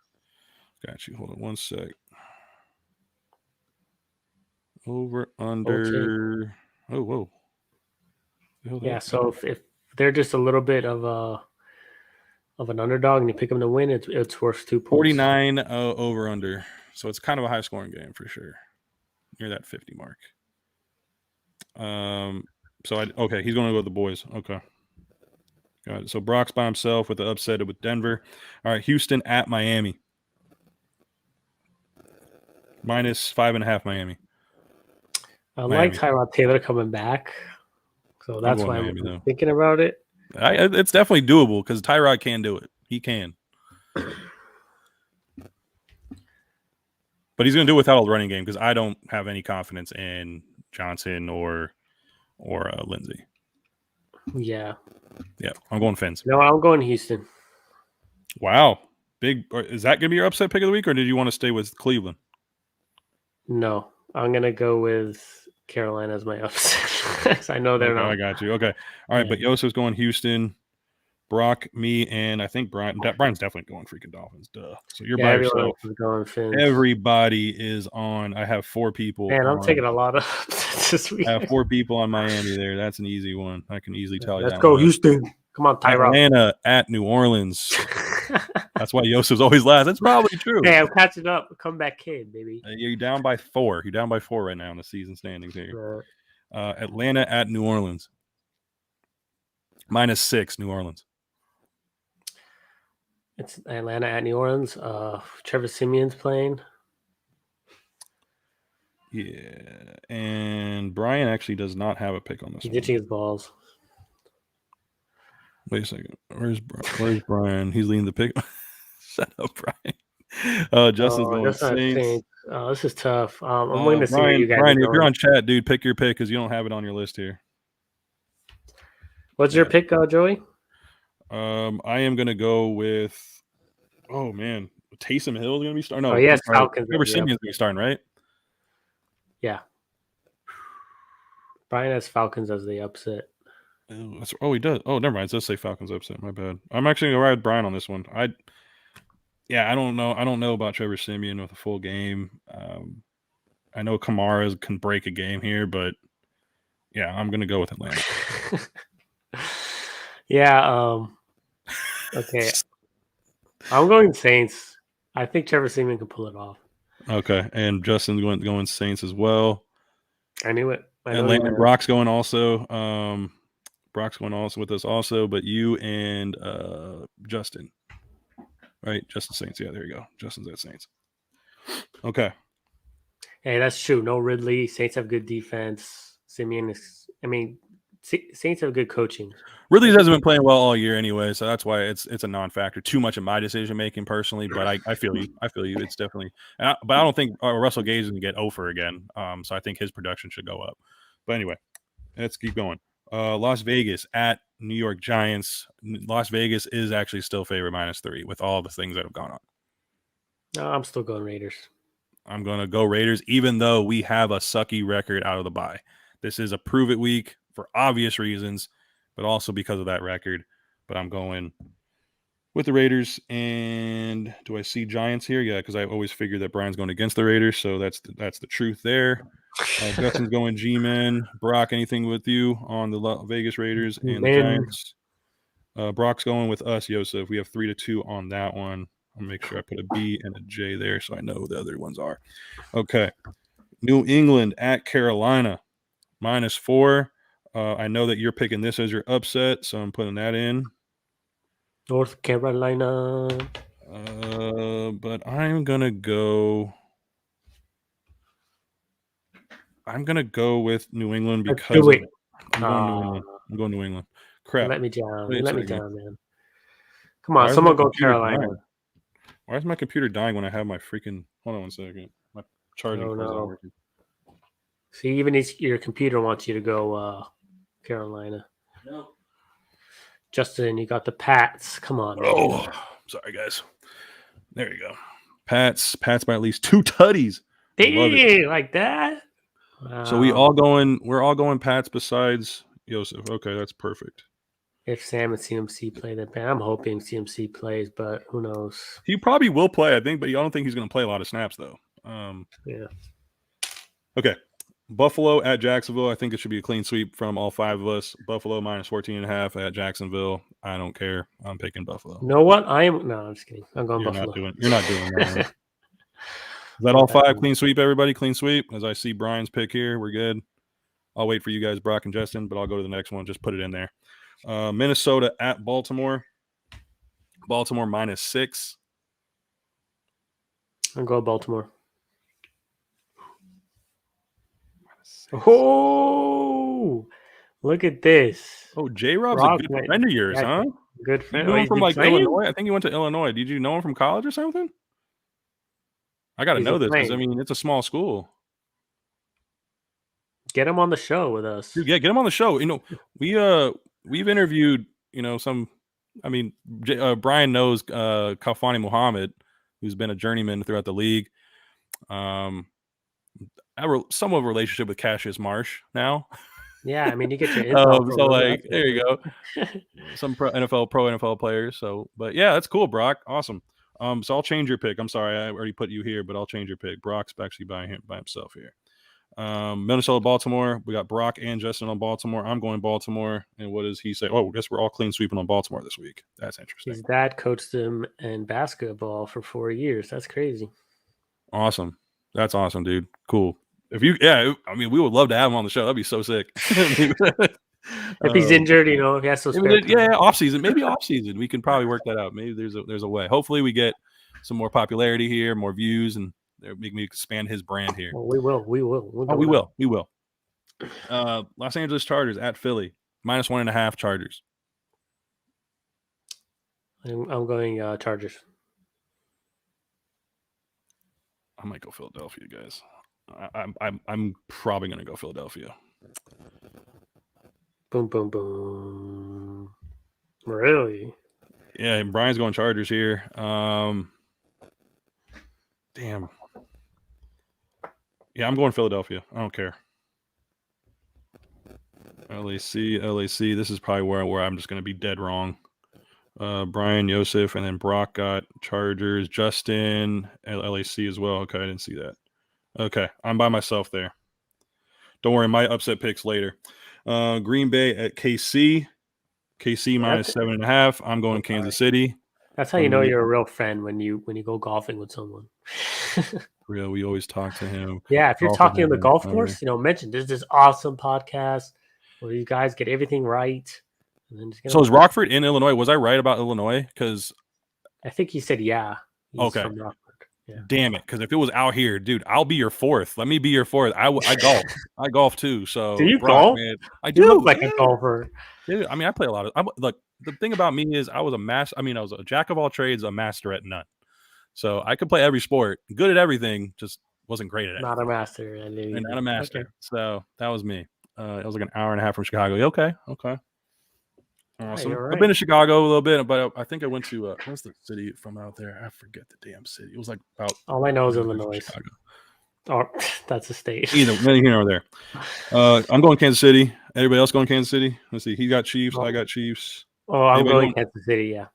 Got you. Hold on one sec. Over under. Oh, whoa. Yeah. So if they're just a little bit of of an underdog and you pick them to win, it's worth 2 points. 49 over under. So it's kind of a high scoring game for sure. Near that 50 mark. Okay, he's going to go with the boys. Okay. Got it. So Brock's by himself with the upset with Denver. All right, Houston at Miami. -5.5 Miami. I like Tyrod Taylor coming back. So that's why I'm thinking about it. It's definitely doable because Tyrod can do it. He can. But he's going to do it without a running game because I don't have any confidence in Johnson or Lindsey. Yeah. Yeah, I'm going Fins. No, I'm going Houston. Wow. Big. Is that going to be your upset pick of the week, or did you want to stay with Cleveland? No, I'm going to go with Carolina as my upset. I know they're not. I got you. Okay. All right, yeah. But Yosef's going Houston. Brock, me, and I think Brian. Brian's definitely going freaking Dolphins. Duh. So you're by yourself. Going Fins. Everybody is on. I have 4 people. Man, I'm taking a lot of upsets this week. I have 4 people on Miami there. That's an easy one. I can easily tell you that. Let's go, Houston. Come on, Tyrod. Atlanta at New Orleans. That's why Yosef's always last. That's probably true. Hey, I'm catching up. Comeback kid, baby. You're down by 4. You're down by 4 right now in the season standings here. Atlanta at New Orleans. -6, New Orleans. It's Atlanta at New Orleans. Trevor Siemian's playing. Yeah, and Brian actually does not have a pick on this. He's ditching his balls. Wait a second. Where's Brian? He's leading the pick. Shut up, Brian. Justin's going Saints. This is tough. I'm waiting to see where you guys Brian, if you're on chat, dude, pick your pick because you don't have it on your list here. What's your pick, Joey? I am going to go with, oh, man, Taysom Hill is going to be starting. No, yes, Falcons. Trevor Siemian's going to be starting, right? Yeah. Brian has Falcons as the upset. He does. Oh, never mind. It does say Falcons upset. My bad. I'm actually going to ride with Brian on this one. I don't know. I don't know about Trevor Siemian with a full game. I know Kamara can break a game here, but yeah, I'm going to go with Atlanta. Yeah. Okay. I'm going Saints. I think Trevor Siemian can pull it off. Okay, and Justin's going Saints as well. I knew it. Atlanta. Brock's going also. Brock's going also with us also, but you and Justin. Right, Justin Saints. Yeah, there you go. Justin's at Saints. Okay. Hey, that's true. No Ridley. Saints have good defense. Siemian is. I mean, Saints have good coaching. Ridley hasn't been playing well all year anyway, so that's why it's a non-factor. Too much in my decision making personally, but I feel you. I feel you. It's definitely. But I don't think Russell Gage is going to get over again. So I think his production should go up. But anyway, let's keep going. Las Vegas at New York Giants. Las Vegas is actually still favored -3 with all the things that have gone on. No, I'm still going Raiders. I'm going to go Raiders, even though we have a sucky record out of the bye. This is a prove it week for obvious reasons, but also because of that record. But I'm going with the Raiders. And do I see Giants here? Yeah, because I always figure that Brian's going against the Raiders, so that's the truth there. Justin's going G-Men. Brock, anything with you on the Vegas Raiders and the Giants? Brock's going with us, Yosef. We have 3-2 on that one. I'll make sure I put a B and a J there so I know who the other ones are. Okay. New England at Carolina, -4. I know that you're picking this as your upset, so I'm putting that in. North Carolina. But I'm gonna go with New England because I'm going New England. Crap. Let me down. Let me down, man. Come on, someone go Carolina. Why is my computer dying when I have my freaking? Hold on one second. My charging is not working. See, even your computer wants you to go Carolina. No. Justin, you got the Pats. Come on. Oh, sorry, guys. There you go. Pats by at least 2 tutties. Dang, like that? Wow. So we're all going Pats besides Yosef. Okay, that's perfect. If Sam and CMC play, then I'm hoping CMC plays, but who knows? He probably will play, I think, but I don't think he's going to play a lot of snaps, though. Yeah. Okay. Buffalo at Jacksonville. I think it should be a clean sweep from all 5 of us. Buffalo minus 14.5 at Jacksonville. I don't care. I'm picking Buffalo. You know what? I'm just kidding. I'm going You're Buffalo. You're not doing that one. Is that all 5? Clean sweep, everybody? Clean sweep. As I see Brian's pick here, we're good. I'll wait for you guys, Brock and Justin, but I'll go to the next one. Just put it in there. Minnesota at Baltimore. Baltimore minus 6. I'll go Baltimore. Oh, look at this. Oh, J-Rob's a good friend of yours, huh? Good friend. You know him from Illinois? I think he went to Illinois. Did you know him from college or something? I got to know this because, I mean, it's a small school. Get him on the show with us. Dude, yeah, get him on the show. You know, we've interviewed, some, I mean, Brian knows Khalfani Muhammad, who's been a journeyman throughout the league. I have somewhat of a relationship with Cassius Marsh now. Yeah, I mean, you get your info. So like, there you go. Some pro NFL players. So, but yeah, that's cool, Brock. Awesome. So I'll change your pick. I'm sorry, I already put you here, but I'll change your pick. Brock's actually by himself here. Minnesota, Baltimore. We got Brock and Justin on Baltimore. I'm going Baltimore. And what does he say? Oh, I guess we're all clean sweeping on Baltimore this week. That's interesting. His dad coached him in basketball for 4 years. That's crazy. Awesome. That's awesome, dude. Cool. I mean, we would love to have him on the show. That'd be so sick. If he's injured, if he has to off season. Maybe off season. We can probably work that out. Maybe there's a way. Hopefully we get some more popularity here, more views, and make me expand his brand here. Well, we will. We will. Los Angeles Chargers at Philly. minus 1.5 Chargers. I'm going Chargers. I might go Philadelphia, guys. I'm probably gonna go Philadelphia. Boom, boom, boom. Really? Yeah, and Brian's going Chargers here. Damn. Yeah, I'm going Philadelphia. I don't care. LAC. This is probably where I'm just gonna be dead wrong. Brian, Yosef, and then Brock got Chargers. Justin, LAC as well. Okay, I didn't see that. Okay, I'm by myself there. Don't worry, my upset picks later. Green Bay at KC. KC minus 7.5. I'm going Kansas City. That's how you know you're a real friend when you go golfing with someone. Real, we always talk to him. Yeah, if you're talking on the golf course, mention there's this awesome podcast where you guys get everything right. So is Rockford in Illinois? Was I right about Illinois? Because I think he said yeah. Okay. From Rockford. Yeah. Damn it! Because if it was out here, dude, I'll be your fourth. Let me be your fourth. I golf. I golf too. So do you golf? Man, I do. You look like a golfer. Dude, I mean, I play a lot of. Look, the thing about me is I was a jack of all trades, a master at none. So I could play every sport, good at everything, just wasn't great at it. Not a master. Not a master. Okay. So that was me. It was like an hour and a half from Chicago. Okay. Awesome. Right. I've been to Chicago a little bit, but I think I went to what's the city from out there? I forget the damn city. It was like about. All I know is Illinois. Chicago. Oh, that's a state. Either here or there. I'm going Kansas City. Everybody else going Kansas City? Let's see. He got Chiefs. I got Chiefs. Oh, I'm going Kansas City. Yeah.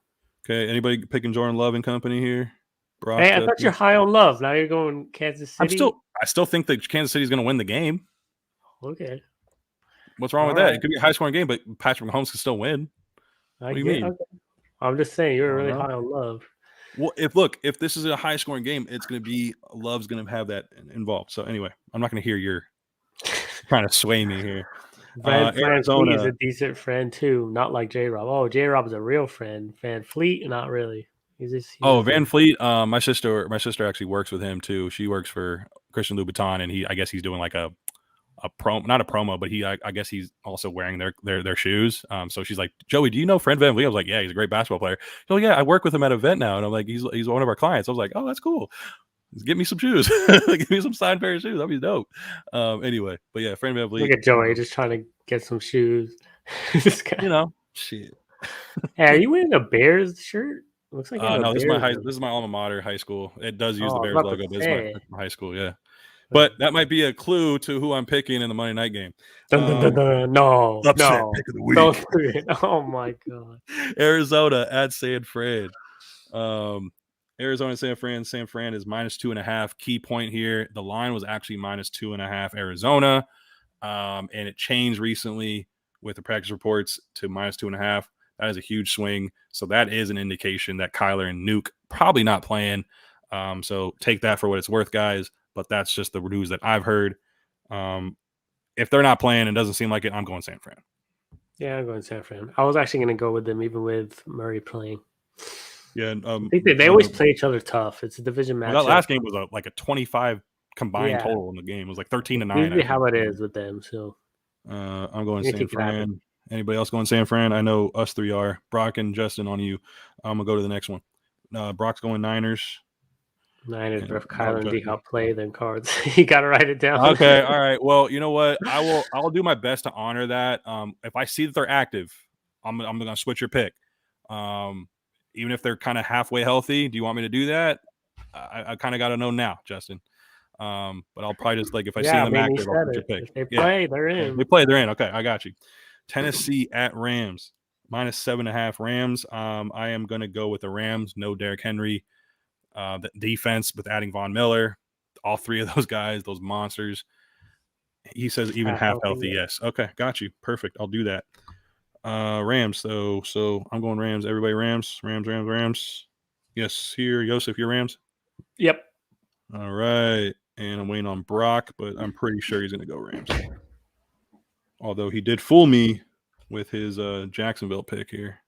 Okay. Anybody picking Jordan Love and company here? Brock, hey, I thought you're high on Love. Now you're going Kansas City. I still think that Kansas City is going to win the game. Okay. What's wrong with that? It could be a high-scoring game, but Patrick Mahomes can still win. What do you mean? Okay. I'm just saying you're really high on Love. Well, if this is a high-scoring game, it's going to be Love's going to have that involved. So anyway, I'm not going to hear you're trying to sway me here. Arizona is a decent friend too, not like J-Rob. Oh, J-Rob is a real friend. Van Fleet, not really. He's Van Fleet. My sister actually works with him too. She works for Christian Louboutin, and I guess he's doing like a promo, not a promo, but I guess he's also wearing their shoes. So she's like, Joey, do you know Fred VanVleet? I was like, yeah, he's a great basketball player. She's like, yeah, I work with him at an event now, and I'm like, he's one of our clients. I was like, oh, that's cool. Get me some shoes. Give me some signed pair of shoes. That'd be dope. Anyway, but yeah, Fred VanVleet. Look at Joey just trying to get some shoes. Shit. Hey, are you wearing a Bears shirt? Looks like no. This is my alma mater, high school. It does use the Bears logo. This is my high school, yeah. But that might be a clue to who I'm picking in the Monday night game. No, upset pick of the week. Don't do it. Oh my god. Arizona at San Fran. Arizona, San Fran. San Fran is -2.5. Key point here: the line was actually -2.5 Arizona, and it changed recently with the practice reports to -2.5. That is a huge swing. So that is an indication that Kyler and Nuke probably not playing. So take that for what it's worth, guys. But that's just the news that I've heard. If they're not playing and doesn't seem like it, I'm going San Fran. Yeah, I'm going San Fran. I was actually going to go with them, even with Murray playing. Yeah, I think they always play each other tough. It's a division match. That last game was like a 25 combined total in the game. It was like 13-9. Usually how it is with them. So I'm going San Fran. Anybody else going San Fran? I know us three are. Brock and Justin on you. I'm gonna go to the next one. Brock's going Niners. Niners, but if Kyler and D-Hop play, then Cards. You got to write it down. Okay, all right. Well, you know what? I'll do my best to honor that. If I see that they're active, I'm gonna switch your pick. Even if they're kind of halfway healthy, do you want me to do that? I kind of got to know now, Justin. But I'll probably just if I see them active, I'll switch your pick. If they play, they're in. If they play, they're in. Okay, I got you. Tennessee at Rams, -7.5 Rams. I am going to go with the Rams. No Derrick Henry. The defense with adding Von Miller, all three of those guys, those monsters. He says even half healthy. Yes. Okay, got you. Perfect. I'll do that. Rams. So I'm going Rams. Everybody Rams. Rams. Yes. Here, Joseph, you're Rams. Yep. All right. And I'm waiting on Brock, but I'm pretty sure he's going to go Rams. Although he did fool me with his Jacksonville pick here.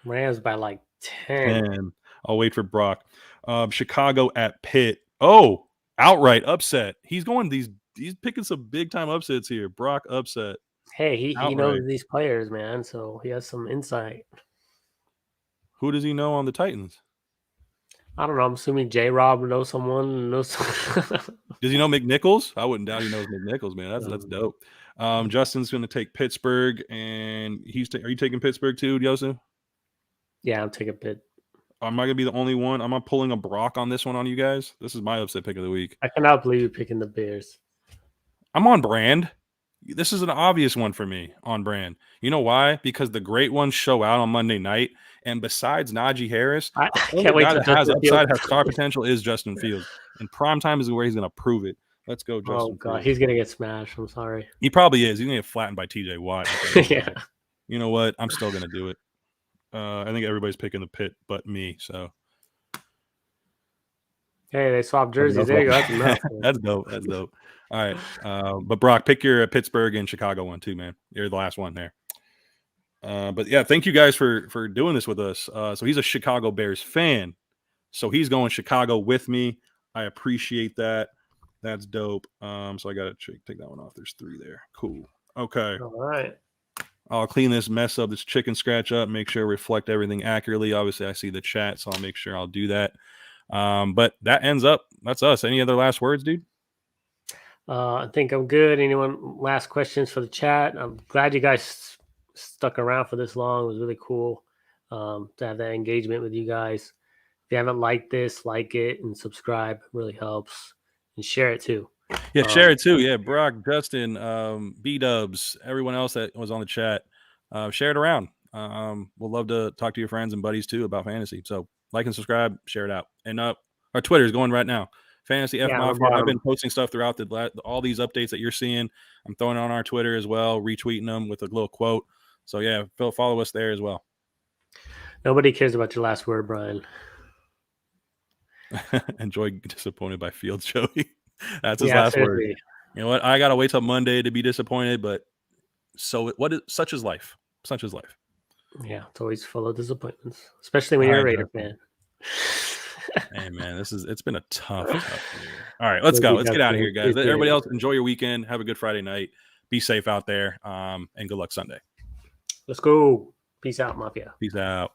Rams by like 10. I'll wait for Brock. Chicago at Pitt. Oh, outright upset. He's picking some big time upsets here. Brock upset. Hey, he knows these players, man, so he has some insight. Who does he know on the Titans? I don't know. I'm assuming J-Rob knows someone. Does he know McNichols? I wouldn't doubt he knows McNichols, man. That's dope. Justin's going to take Pittsburgh, and are you taking Pittsburgh too, Joseph? Yeah, I'm taking Pitt. I'm not going to be the only one. I'm not pulling a Brock on this one on you guys. This is my upset pick of the week. I cannot believe you're picking the Bears. I'm on brand. This is an obvious one for me, on brand. You know why? Because the great ones show out on Monday night. And besides Najee Harris, I can't wait to has upside, has star potential is Justin Fields. And prime time is where he's going to prove it. Let's go, Justin. Oh, God. Fields. He's going to get smashed. I'm sorry. He probably is. He's going to get flattened by TJ Watt. Yeah. You know what? I'm still going to do it. I think everybody's picking the Pitt but me. So. Hey, they swapped jerseys. There you go. That's dope. That's dope. All right. But Brock, pick your Pittsburgh and Chicago one too, man. You're the last one there. But yeah, thank you guys for doing this with us. So he's a Chicago Bears fan. So he's going Chicago with me. I appreciate that. That's dope. So I got to take that one off. There's 3 there. Cool. Okay. All right. I'll clean this mess up, this chicken scratch up, make sure I reflect everything accurately. Obviously, I see the chat, so I'll make sure I'll do that. But that ends up. That's us. Any other last words, dude? I think I'm good. Anyone last questions for the chat? I'm glad you guys stuck around for this long. It was really cool to have that engagement with you guys. If you haven't liked this, like it and subscribe. It really helps. And share it too. Yeah, share it too. Yeah, Brock, Justin, B-Dubs, everyone else that was on the chat. Share it around. We'll love to talk to your friends and buddies too about fantasy. So like and subscribe, share it out. And our Twitter is going right now. Fantasy F Mafia. I've been posting stuff throughout all these updates that you're seeing. I'm throwing it on our Twitter as well, retweeting them with a little quote. So yeah, follow us there as well. Nobody cares about your last word, Brian. Enjoy disappointed by Fields, Joey. That's his last word. You know what? I gotta wait till Monday to be disappointed, but such is life. Such is life. Yeah, it's always full of disappointments, especially when you're a Raider fan. Hey man, it's been a tough year. All right, let's go. Let's get out of here, guys. Everybody else, enjoy your weekend. Have a good Friday night. Be safe out there. And good luck Sunday. Let's go. Peace out, Mafia. Peace out.